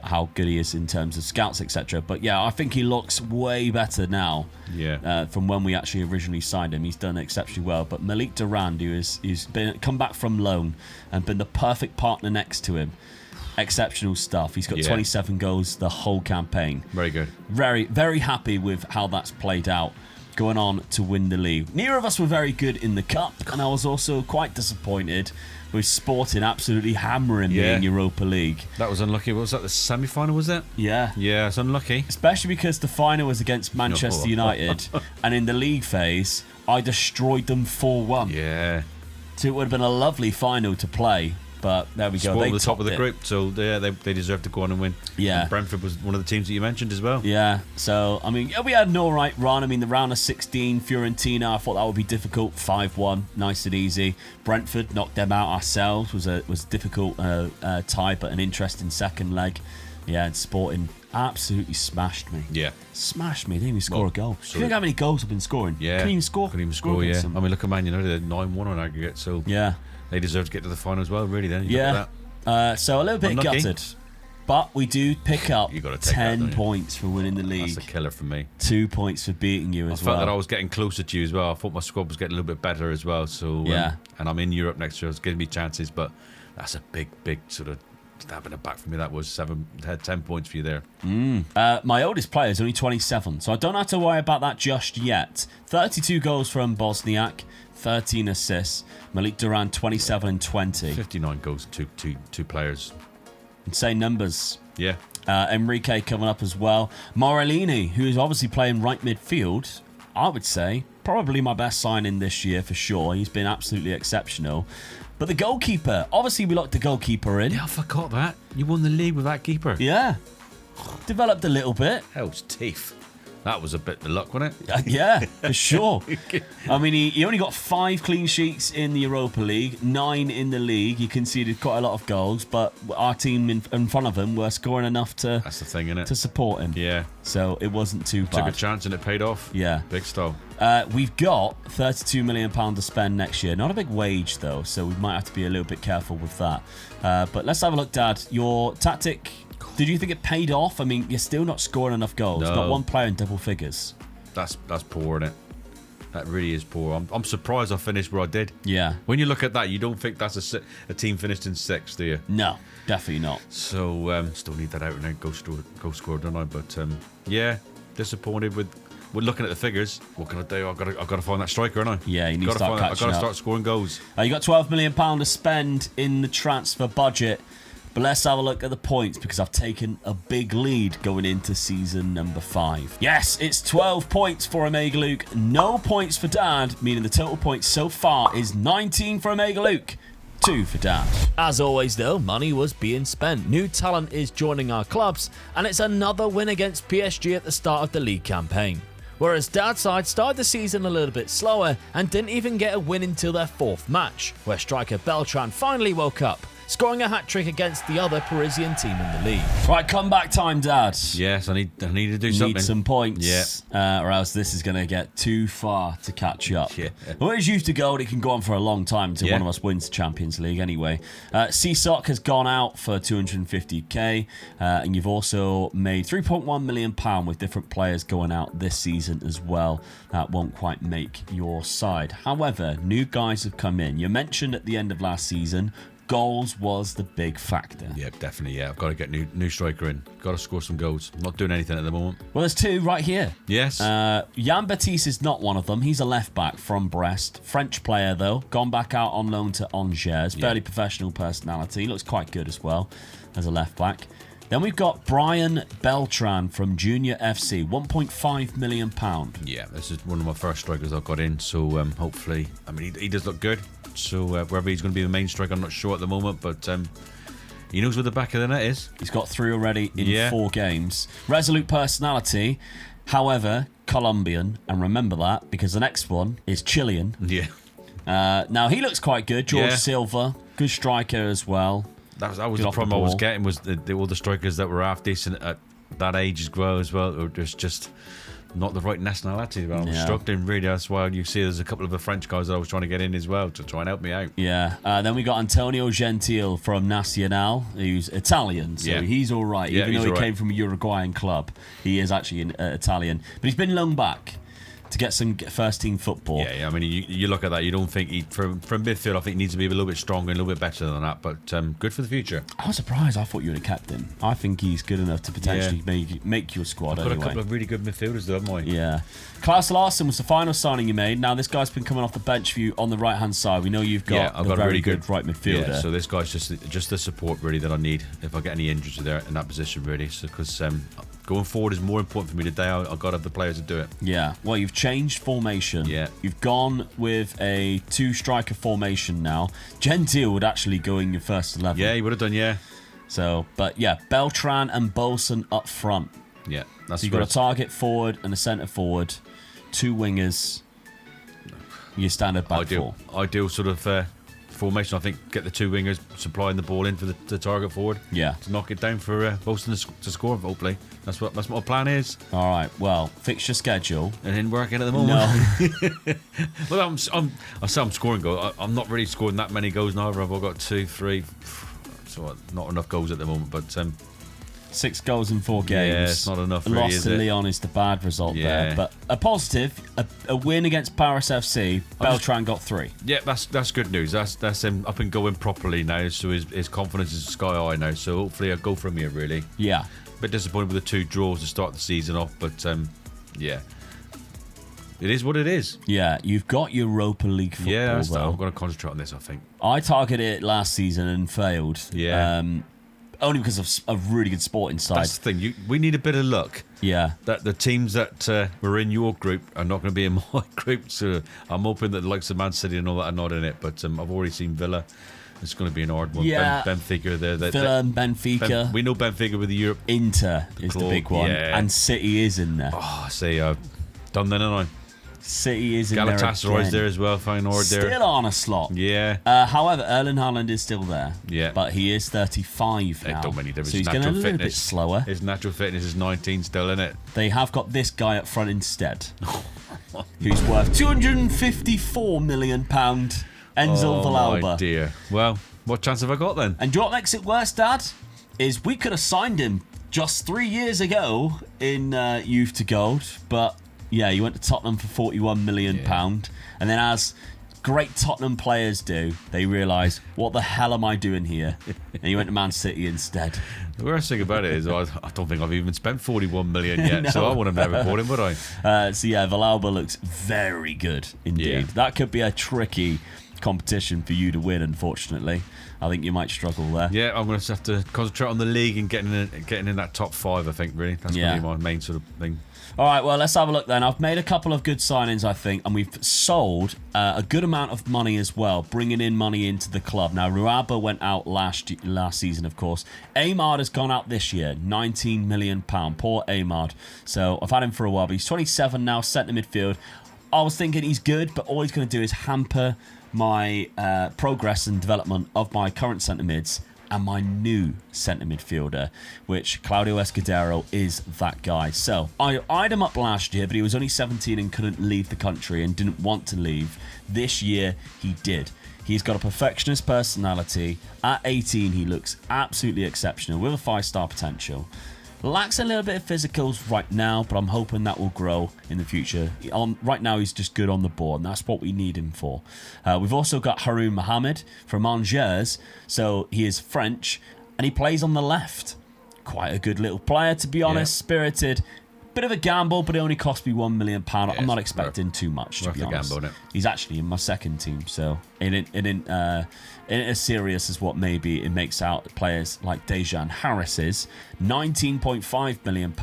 how good he is in terms of scouts, etc. But yeah, I think he looks way better now. Yeah. From when we actually originally signed him, he's done exceptionally well. But Malik Durand, who's come back from loan and been the perfect partner next to him. Exceptional stuff. He's got 27 goals the whole campaign. Very good. Very, very happy with how that's played out. Going on to win the league. Neither of us were very good in the cup, and I was also quite disappointed with Sporting absolutely hammering me in Europa League. That was unlucky. What was that? The semi-final, was it? Yeah. Yeah, it's unlucky. Especially because the final was against Manchester United, and in the league phase, I destroyed them 4-1. Yeah. So it would have been a lovely final to play. But there we go. Sport they the top of the it. group, so they deserve to go on and win. Yeah. And Brentford was one of the teams that you mentioned as well. Yeah. So, I mean, we had an all right run. I mean, the round of 16, Fiorentina, I thought that would be difficult. 5-1, nice and easy. Brentford knocked them out ourselves. Was a difficult tie, but an interesting second leg. Yeah, and Sporting absolutely smashed me. Yeah. Smashed me. Didn't even score a goal. so Do you think how many goals I've been scoring? Yeah. Couldn't even score. Couldn't even score, yeah. against them. I mean, look at Man United, 9-1 on aggregate, so Yeah. they deserve to get to the final as well, really, then. You look Yeah. at that. So a little bit Unlucky. gutted. But we do pick up You gotta take that, 10 don't you? points for winning the league. That's a killer for me. 2 points for beating you I as felt well. that I was getting closer to you as well. I thought my squad was getting a little bit better as well. So Yeah. and I'm in Europe next year. It's giving me chances, but that's a big sort of stab in the back for me. That was 10 points for you there. My oldest player is only 27, so I don't have to worry about that just yet. 32 goals from Bosniak, 13 assists. Malik Duran, 27 and 20. 59 goals, two players. Insane numbers. Yeah. Enrique coming up as well. Morellini, who is obviously playing right midfield, I would say probably my best signing this year for sure. He's been absolutely exceptional. But the goalkeeper, obviously we locked the goalkeeper in. Yeah, I forgot that. You won the league with that keeper. Yeah. Developed a little bit. Hell's teeth. That was a bit of luck, wasn't it? Yeah, for sure. I mean, he only got 5 clean sheets in the Europa League, 9 in the league. He conceded quite a lot of goals, but our team in front of him were scoring enough to That's the thing, innit? support him. Yeah. So it wasn't too Took a bad. chance and it paid off. Yeah. Big style. We've got £32 million to spend next year. Not a big wage, though, so we might have to be a little bit careful with that. But let's have a look, Dad. Your tactic... Did you think it paid off? I mean, you're still not scoring enough goals. No. Not one player in double figures. That's poor, isn't it? That really is poor. I'm surprised I finished where I did. Yeah. When you look at that, you don't think that's a team finished in 6th, do you? No, definitely not. So still need that out and then go score, don't I? But yeah, disappointed with. We're looking at the figures. What can I do? I've got to find that striker, haven't I? Yeah, you need to start I've catching got to up. start scoring goals. You got £12 million to spend in the transfer budget. But let's have a look at the points because I've taken a big lead going into season number 5. Yes, it's 12 points for Omega Luke. No points for Dad, meaning the total points so far is 19 for Omega Luke. 2 for Dad. As always, though, money was being spent. New talent is joining our clubs, and it's another win against PSG at the start of the league campaign. Whereas Dad's side started the season a little bit slower and didn't even get a win until their 4th match, where striker Beltran finally woke up, scoring a hat-trick against the other Parisian team in the league. Right, comeback time, Dad. Yes, I need to do You something. need some points, Yeah. or else this is going to get too far to catch up. Yeah. Well, it's used to go, it can go on for a long time until Yeah. one of us wins the Champions League anyway. CSOC has gone out for 250k, and you've also made £3.1 million with different players going out this season as well. That won't quite make your side. However, new guys have come in. You mentioned at the end of last season, goals was the big factor. Yeah, definitely. Yeah, I've got to get new striker in. Got to score some goals. I'm not doing anything at the moment. Well, there's 2 right here. Yes. Jan Baptiste is not one of them. He's a left back from Brest. French player, though. Gone back out on loan to Angers. Fairly professional personality. He looks quite good as well as a left back. Then we've got Brian Beltran from Junior FC. £1.5 million. Yeah, this is one of my first strikers I've got in. So hopefully, I mean, he does look good. So whether he's going to be the main striker, I'm not sure at the moment. But he knows where the back of the net is. He's got 3 already in 4 games. Resolute personality. However, Colombian. And remember that because the next one is Chilean. Yeah. Now, he looks quite good. George Yeah. Silva. Good striker as well. That was Good the off the problem I was ball. getting was all the strikers that were half decent at that age as well. Or just not the right nationality. I was Yeah. struggling really. That's why you see there's a couple of the French guys that I was trying to get in as well to try and help me out. Yeah. Then we got Antonio Gentile from Nacional, who's Italian, so Yeah. he's all right. Yeah, Even though he's he all right. came from a Uruguayan club, he is actually Italian. But he's been loaned back to get some first-team football. Yeah, I mean, you look at that, you don't think from midfield, I think he needs to be a little bit stronger and a little bit better than that. But good for the future. I was surprised. I thought you would have kept him. I think he's good enough to potentially make your squad Got anyway. a couple of really good midfielders, though, haven't I? Yeah. Klaus Larsen was the final signing you made. Now, this guy's been coming off the bench for you on the right-hand side. We know you've got I've a got very a really good right midfielder. Yeah, so this guy's just the support really that I need if I get any injuries there in that position really. So because going forward is more important for me today. I've got to have the players to do it. Yeah, well, you've changed formation. Yeah. You've gone with a 2-striker formation now. Gentile would actually go in your first 11. Yeah, he would have done. Yeah, So, but yeah, Beltran and Bolson up front. yeah. That's So you've got a target forward and a centre forward, 2 wingers, your standard back 4. ideal sort of formation. I think get the two wingers supplying the ball in for the target forward. Yeah. To knock it down for Bolton to score. Hopefully, that's what my plan is. All right. Well, fixture schedule. And then working at the moment. No. Well, I say I'm scoring goals. I'm not really scoring that many goals now. I've got 2, 3. So not enough goals at the moment, but 6 goals in 4 games. Yeah, it's not enough. A Really, loss is to it? Lyon is the bad result Yeah. there. But a positive, a win against Paris FC. Beltran got 3. Yeah, that's good news. That's him up and going properly now. So his confidence is sky high now. So hopefully I'll go from here. Really. Yeah. A bit disappointed with the 2 draws to start the season off, but yeah, it is what it is. Yeah, you've got Europa League football, Yeah, though. I'm going to concentrate on this. I think. I targeted it last season and failed. Yeah. Only because of a really good sporting side. That's the thing. We need a bit of luck. Yeah. That the teams that were in your group are not going to be in my group. So I'm hoping that the likes of Man City and all that are not in it. But I've already seen Villa. It's going to be an hard one. Yeah. Benfica there. Villa and Benfica. We know Benfica with the Europe. Inter is the big one. Yeah. And City is in there. Oh, I say done then, and City is in there Galatasaray's again. there as well. Feyenoord there. Still on a slot. Yeah. However, Erling Haaland is still there. Yeah. But he is 35 now. It don't mean so he's getting a little bit slower. His natural fitness is 19 still, isn't it? They have got this guy up front instead, who's worth £254 million. Enzo Villalba. My dear. Well, what chance have I got then? And do you know what makes it worse, Dad? Is we could have signed him just 3 years ago in Youth to Gold, but yeah, he went to Tottenham for £41 million. And then, as great Tottenham players do, they realise, what the hell am I doing here? And he went to Man City instead. The worst thing about it is I don't think I've even spent 41 million yet, No. so I would have never bought him, would I? So yeah, Villalba looks very good indeed. Yeah. That could be a tricky competition for you to win, unfortunately. I think you might struggle there. Yeah, I'm going to have to concentrate on the league and getting in that top 5, I think, really. That's going to be my main sort of thing. All right, well, let's have a look then. I've made a couple of good signings, I think, and we've sold a good amount of money as well, bringing in money into the club. Now, Ruaba went out last season, of course. Amard has gone out this year, £19 million. Poor Amard. So I've had him for a while, but he's 27 now, centre midfield. I was thinking he's good, but all he's going to do is hamper my progress and development of my current centre mids and my new centre midfielder, which Claudio Escudero is that guy. So I eyed him up last year, but he was only 17 and couldn't leave the country and didn't want to leave. This year he did. He's got a perfectionist personality. At 18 he looks absolutely exceptional with a 5-star potential. Lacks a little bit of physicals right now, but I'm hoping that will grow in the future. Right now, he's just good on the ball, and that's what we need him for. We've also got Haroun Mohamed from Angers, so he is French, and he plays on the left. Quite a good little player, to be honest, spirited. Bit of a gamble, but it only cost me £1 million. I'm not expecting too much, to be honest. Gamble, isn't it? He's actually in my second team, so it ain't as serious as what maybe it makes out players like Dejan Harris is. £19.5 million.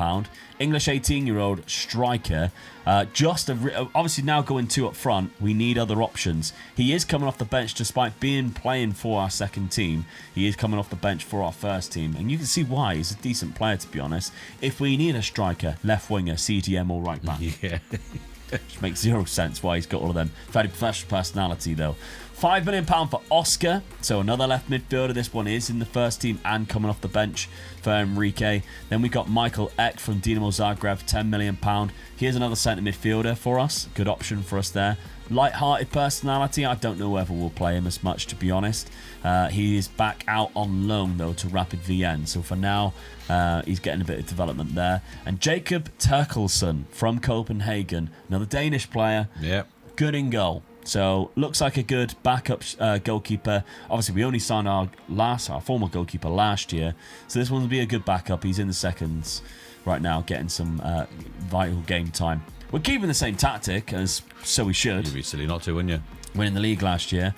English 18-year-old striker. Obviously now going 2 up front, we need other options. He is coming off the bench despite playing for our second team. He is coming off the bench for our first team, and you can see why. He's a decent player, to be honest. If we need a striker, left winger, CDM or right back. Yeah. Which makes 0 sense why he's got all of them. Very professional personality, though. £5 million for Oscar, so another left midfielder. This one is in the first team and coming off the bench for Enrique. Then we got Michael Eck from Dinamo Zagreb, £10 million. Here's another centre midfielder for us. Good option for us there. Light-hearted personality. I don't know whether we'll play him as much, to be honest. He is back out on loan, though, to Rapid Vienna. So for now, he's getting a bit of development there. And Jacob Terkelsen from Copenhagen, another Danish player. Yeah. Good in goal. So looks like a good backup goalkeeper. Obviously, we only signed our former goalkeeper last year, so this one will be a good backup. He's in the seconds right now, getting some vital game time. We're keeping the same tactic, as so we should. You'd be silly not to, wouldn't you? Winning the league last year.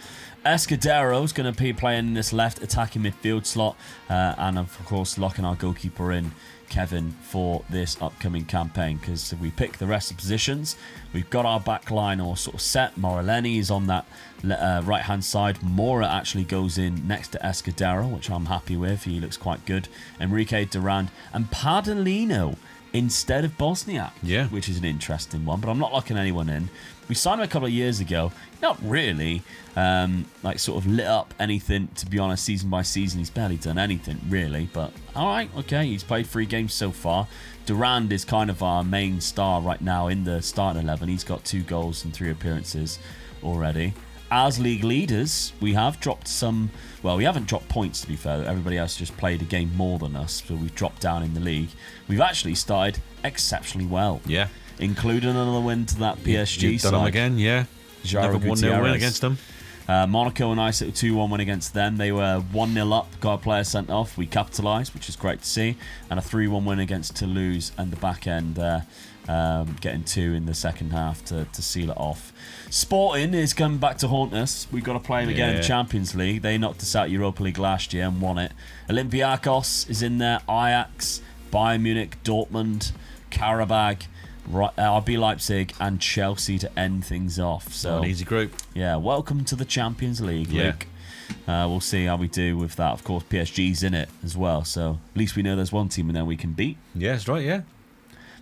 Escudero's going to be playing in this left attacking midfield slot, and of course locking our goalkeeper in, Kevin, for this upcoming campaign, because if we pick the rest of the positions, we've got our back line all sort of set. Moreleni is on that right hand side. Mora actually goes in next to Escudero, which I'm happy with. He looks quite good. Enrique Durand and Pardolino instead of Bosniak, which is an interesting one, but I'm not locking anyone in. We signed him a couple of years ago. Not really, sort of lit up anything, to be honest, season by season. He's barely done anything, really, but all right, okay, he's played 3 games so far. Durand is kind of our main star right now in the starting 11. He's got 2 goals and 3 appearances already. As league leaders, we have dropped some... Well, we haven't dropped points, to be fair. Everybody else just played a game more than us, so we've dropped down in the league. We've actually started exceptionally well. Yeah. Including another win to that PSG You've done side. them again, yeah. Another 1-0 win against them. Monaco, a nice little 2-1 win against them. They were 1-0 up, got a player sent off. We capitalised, which is great to see. And a 3-1 win against Toulouse, and the back end getting 2 in the second half to seal it off. Sporting is coming back to haunt us. We've got to play them again in the Champions League. They knocked us out Europa League last year and won it. Olympiacos is in there. Ajax, Bayern Munich, Dortmund, Karabag, RB Leipzig and Chelsea to end things off. So an easy group. Yeah, welcome to the Champions League, Luke. We'll see how we do with that. Of course, PSG's in it as well, so at least we know there's one team in there we can beat. Yeah, that's right, yeah.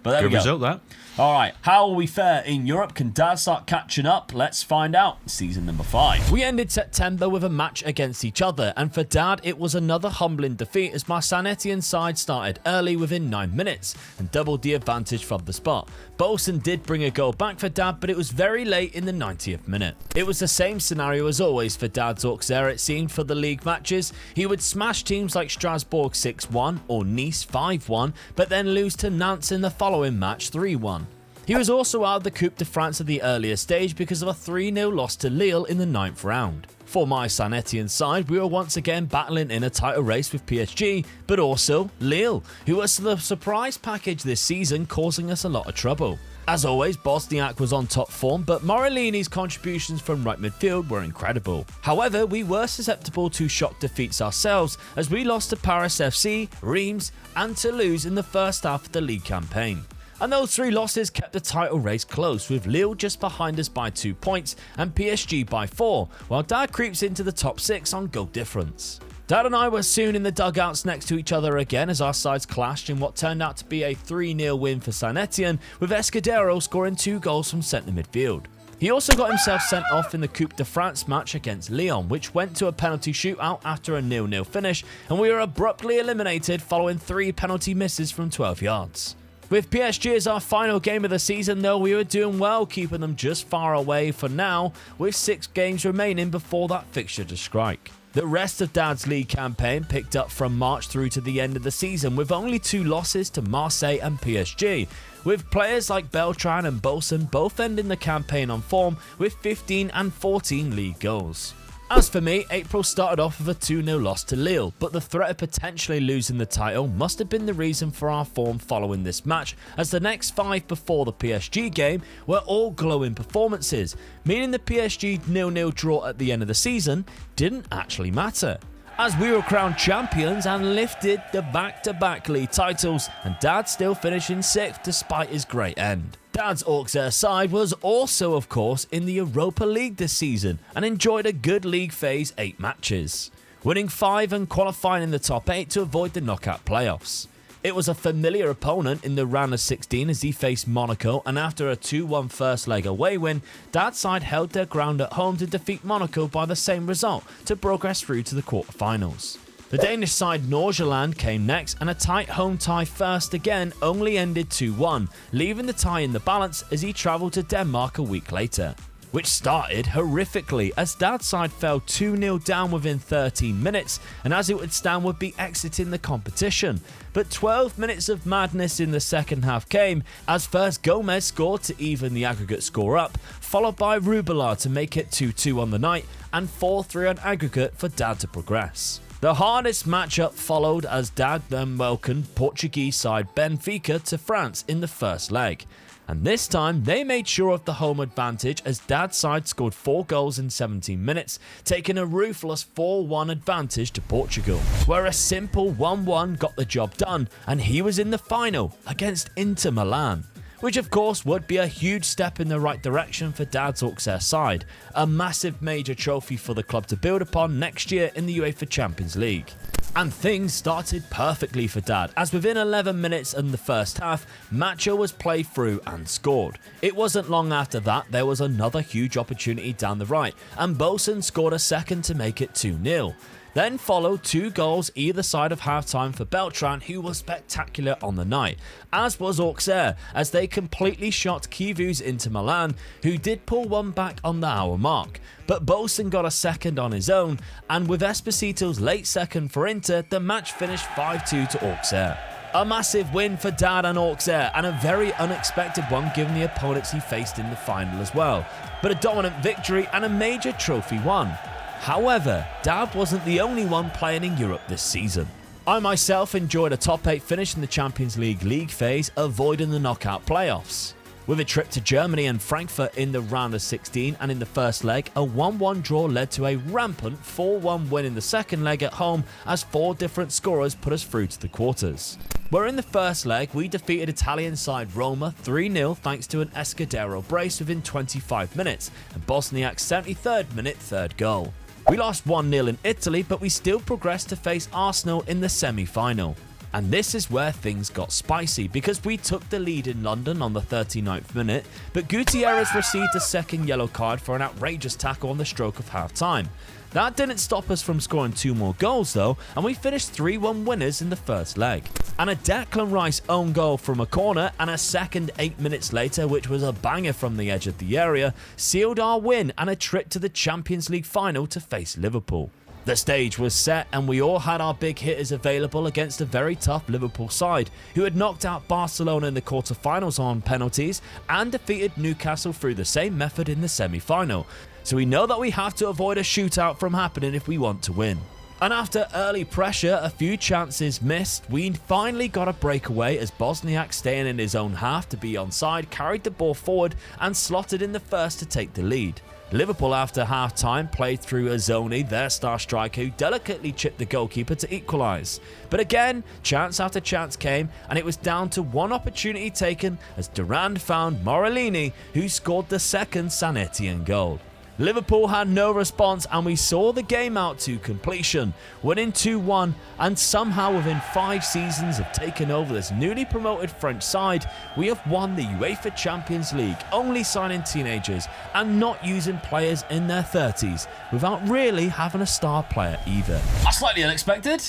But there Good we go. result, that. All right, how will we fare in Europe? Can Dad start catching up? Let's find out. Season number 5. We ended September with a match against each other, and for Dad it was another humbling defeat as my Saint Etienne side started early within 9 minutes and doubled the advantage from the spot. Bolson did bring a goal back for Dad, but it was very late in the 90th minute. It was the same scenario as always for Dad's Auxerre, it seemed, for the league matches. He would smash teams like Strasbourg 6-1 or Nice 5-1, but then lose to Nantes in the following match 3-1. He was also out of the Coupe de France at the earlier stage because of a 3-0 loss to Lille in the 9th round. For my Saint Etienne side, we were once again battling in a title race with PSG, but also Lille, who was the surprise package this season, causing us a lot of trouble. As always, Bosniak was on top form, but Morellini's contributions from right midfield were incredible. However, we were susceptible to shock defeats ourselves as we lost to Paris FC, Reims and Toulouse in the first half of the league campaign. And those 3 losses kept the title race close, with Lille just behind us by 2 points and PSG by 4, while Dad creeps into the top 6 on goal difference. Dad and I were soon in the dugouts next to each other again as our sides clashed in what turned out to be a 3-0 win for Saint Etienne, with Escudero scoring 2 goals from centre midfield. He also got himself sent off in the Coupe de France match against Lyon, which went to a penalty shootout after a 0-0 finish, and we were abruptly eliminated following 3 penalty misses from 12 yards. With PSG as our final game of the season though, we were doing well, keeping them just far away for now, with 6 games remaining before that fixture to strike. The rest of Dad's league campaign picked up from March through to the end of the season, with only 2 losses to Marseille and PSG, with players like Beltran and Bolson both ending the campaign on form with 15 and 14 league goals. As for me, April started off with a 2-0 loss to Lille, but the threat of potentially losing the title must have been the reason for our form following this match, as the next 5 before the PSG game were all glowing performances, meaning the PSG 0-0 draw at the end of the season didn't actually matter, as we were crowned champions and lifted the back-to-back league titles, and Dad still finishing 6th despite his great end. Dad's Auxerre side was also, of course, in the Europa League this season and enjoyed a good league phase 8 matches, winning 5 and qualifying in the top 8 to avoid the knockout playoffs. It was a familiar opponent in the round of 16 as he faced Monaco, and after a 2-1 first leg away win, Dad's side held their ground at home to defeat Monaco by the same result to progress through to the quarterfinals. The Danish side Nordsjælland came next, and a tight home tie first again only ended 2-1, leaving the tie in the balance as he travelled to Denmark a week later, which started horrifically as Dad's side fell 2-0 down within 13 minutes, and as it would stand would be exiting the competition. But 12 minutes of madness in the second half came, as first Gomez scored to even the aggregate score up, followed by Rubelard to make it 2-2 on the night, and 4-3 on aggregate for Dad to progress. The hardest matchup followed as Dad then welcomed Portuguese side Benfica to France in the first leg. And this time they made sure of the home advantage as Dad's side scored 4 goals in 17 minutes, taking a ruthless 4-1 advantage to Portugal, where a simple 1-1 got the job done, and he was in the final against Inter Milan, which of course would be a huge step in the right direction for Dad's Auxerre side, a massive major trophy for the club to build upon next year in the UEFA Champions League. And things started perfectly for Dad, as within 11 minutes in the first half, Macho was played through and scored. It wasn't long after that there was another huge opportunity down the right, and Bosun scored a second to make it 2-0. Then followed 2 goals either side of half-time for Beltran, who was spectacular on the night, as was Auxerre, as they completely shot Kivu's Inter Milan, who did pull one back on the hour mark. But Bosun got a second on his own, and with Esposito's late second for Inter, the match finished 5-2 to Auxerre. A massive win for Dad and Auxerre, and a very unexpected one given the opponents he faced in the final as well. But a dominant victory and a major trophy won. However, Dad wasn't the only one playing in Europe this season. I myself enjoyed a top 8 finish in the Champions League phase, avoiding the knockout playoffs. With a trip to Germany and Frankfurt in the round of 16, and in the first leg, a 1-1 draw led to a rampant 4-1 win in the second leg at home, as 4 different scorers put us through to the quarters. Where in the first leg, we defeated Italian side Roma 3-0 thanks to an Escudero brace within 25 minutes, and Bosniak's 73rd minute third goal. We lost 1-0 in Italy, but we still progressed to face Arsenal in the semi-final. And this is where things got spicy, because we took the lead in London on the 39th minute, but Gutierrez received a second yellow card for an outrageous tackle on the stroke of half-time. That didn't stop us from scoring 2 more goals though, and we finished 3-1 winners in the first leg. And a Declan Rice own goal from a corner, and a second 8 minutes later, which was a banger from the edge of the area, sealed our win and a trip to the Champions League final to face Liverpool. The stage was set, and we all had our big hitters available against a very tough Liverpool side, who had knocked out Barcelona in the quarter-finals on penalties and defeated Newcastle through the same method in the semi-final. So we know that we have to avoid a shootout from happening if we want to win. And after early pressure, a few chances missed, we finally got a breakaway as Bosniak, staying in his own half to be onside, carried the ball forward and slotted in the first to take the lead. Liverpool, after half-time, played through Azzoni, their star striker, who delicately chipped the goalkeeper to equalise. But again, chance after chance came, and it was down to one opportunity taken as Durand found Morellini, who scored the second Saint Etienne goal. Liverpool had no response, and we saw the game out to completion, winning 2-1, and somehow within 5 seasons of taking over this newly promoted French side, we have won the UEFA Champions League, only signing teenagers and not using players in their 30s, without really having a star player either. Slightly unexpected.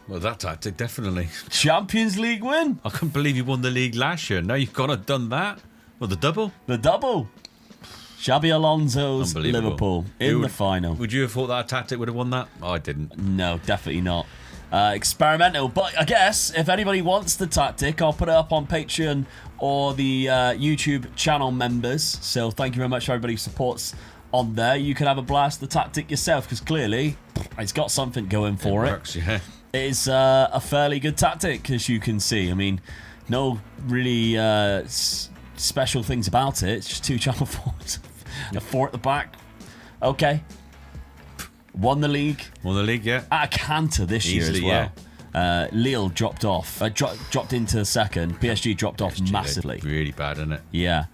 Well, that tactic, definitely. Champions League win. I couldn't believe you won the league last year. Now you've gone and done that. Well, the double. The double. Xabi Alonso's Liverpool in the final. Would you have thought that tactic would have won that? I didn't. No, definitely not. Experimental, but I guess if anybody wants the tactic, I'll put it up on Patreon or the YouTube channel members. So thank you very much for everybody who supports on there. You can have a blast the tactic yourself, because clearly it's got something going for it. Works, yeah. It's a fairly good tactic, as you can see. I mean, no really special things about it. It's just 2 channel forwards, a 4 at the back. Okay. Won the league. Won the league, yeah. At a canter this year as well. Yeah. Lille dropped off. Dropped into second. PSG dropped off massively. Really bad, isn't it? Yeah.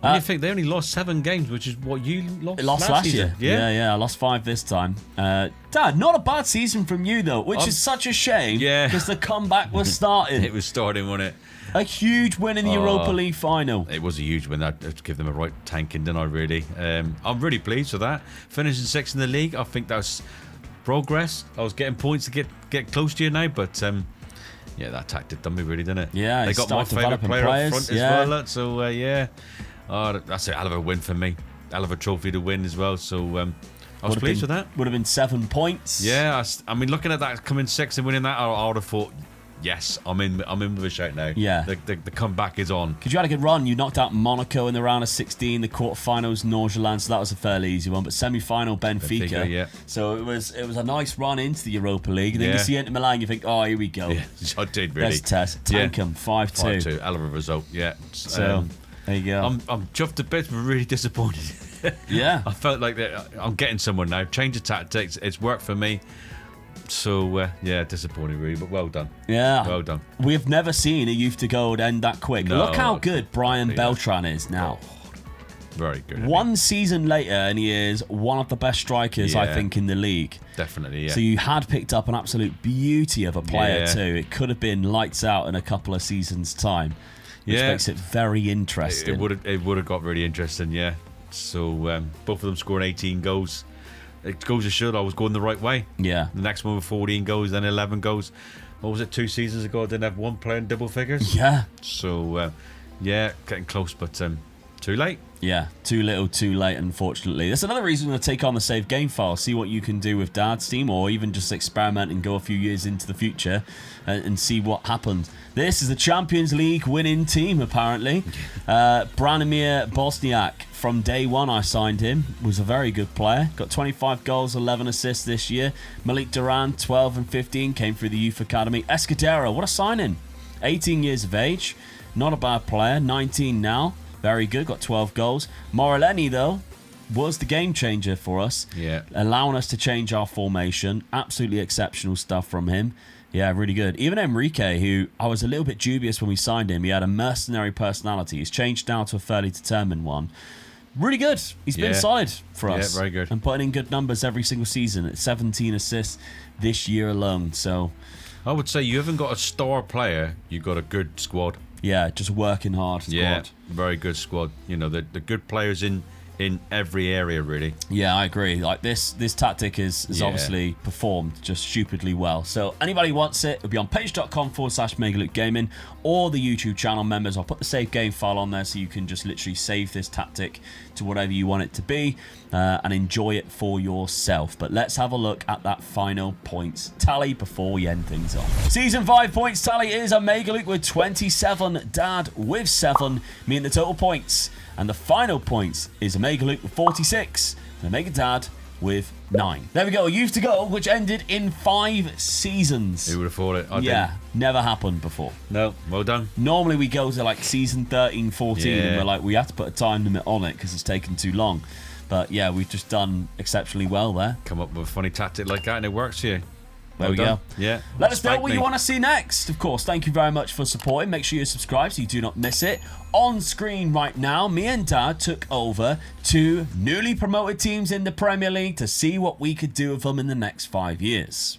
You think they only lost 7 games, which is what you lost last season. year. Yeah. I lost 5 this time. Dad, not a bad season from you though, which is such a shame. Yeah. Because the comeback was starting. It was starting, wasn't it? A huge win in the Europa League final. It was a huge win. I'd give them a right tanking, didn't I, really? I'm really pleased with that. Finishing 6th in the league, I think that's progress. I was getting points to get close to you now, but yeah, that tactic done me really, didn't it? Yeah, they got my favourite player up front as well. So, yeah. Oh, that's a hell of a win for me. Hell of a trophy to win as well. So, I was pleased with that. Would have been 7 points. Yeah, I mean, looking at that, coming 6th and winning that, I would have thought, yes, I'm in with a shout now. Yeah. The comeback is on. Because you had a good run. You knocked out Monaco in the round of 16, the quarterfinals, Norgeland, so that was a fairly easy one. But semi-final, Benfica. Yeah. So it was a nice run into the Europa League. And then you see Inter Milan, you think, oh, here we go. Yeah, I did, really. Let's test. Tank them, 5-2. 5-2, hell of a result, yeah. So, there you go. I'm chuffed a bit, but really disappointed. Yeah. I felt like I'm getting somewhere now. Change of tactics. It's worked for me. So, yeah, disappointing really, but well done. Yeah. Well done. We've never seen a youth to gold end that quick. No, Look how good Brian Beltran is now. Very good. One season later, and he is one of the best strikers, I think, in the league. Definitely, yeah. So you had picked up an absolute beauty of a player Yeah. too. It could have been lights out in a couple of seasons' time, which makes it very interesting. It would have got really interesting, yeah. So both of them scoring 18 goals. It goes to show I was going the right way. Yeah. The next one with 14 goals, then 11 goals. What was it, 2 seasons ago? I didn't have one player in double figures. Yeah. So, yeah, getting close, but too late. Yeah, too little, too late, unfortunately. That's another reason to take on the save game file, see what you can do with Dad's team, or even just experiment and go a few years into the future and see what happens. This is the Champions League winning team, apparently. Branimir Bosniak, from day one I signed him, was a very good player. Got 25 goals, 11 assists this year. Malik Duran, 12 and 15, came through the youth academy. Escudero, what a signing. 18 years of age, not a bad player, 19 now. Very good, got 12 goals. Moreleni, though, was the game changer for us. Yeah. Allowing us to change our formation. Absolutely exceptional stuff from him. Yeah, really good. Even Enrique, who I was a little bit dubious when we signed him. He had a mercenary personality. He's changed now to a fairly determined one. Really good. He's been solid for us. Yeah, very good. And putting in good numbers every single season. It's 17 assists this year alone. So, I would say you haven't got a star player, you've got a good squad. yeah, just working hard squad. Yeah, very good squad. You know, the good players in every area, really. Yeah, I agree. Like this tactic is obviously performed just stupidly well. So anybody who wants it, it'll be on page.com/MegaLukeGaming or the YouTube channel members. I'll put the save game file on there so you can just literally save this tactic to whatever you want it to be and enjoy it for yourself. But let's have a look at that final points tally before we end things off. Season 5 points tally is a Megaluke with 27, Dad with 7, meaning the total points. And the final points is a Megaluke with 46 and a Mega Dad with 9. There we go, youth to go, which ended in 5 seasons. Who would have thought it? I Yeah, didn't. never happened before. No, well done. Normally we go to like season 13, 14 and Yeah. we're like, we have to put a time limit on it because it's taken too long. But yeah, we've just done exceptionally well there. Come up with a funny tactic like that and it works for you. There we done. go. Yeah. Let us know Spike what me. you want to see next. Of course, thank you very much for supporting. Make sure you subscribe so you do not miss it. On screen right now, me and Dad took over 2 newly promoted teams in the Premier League to see what we could do with them in the next 5 years.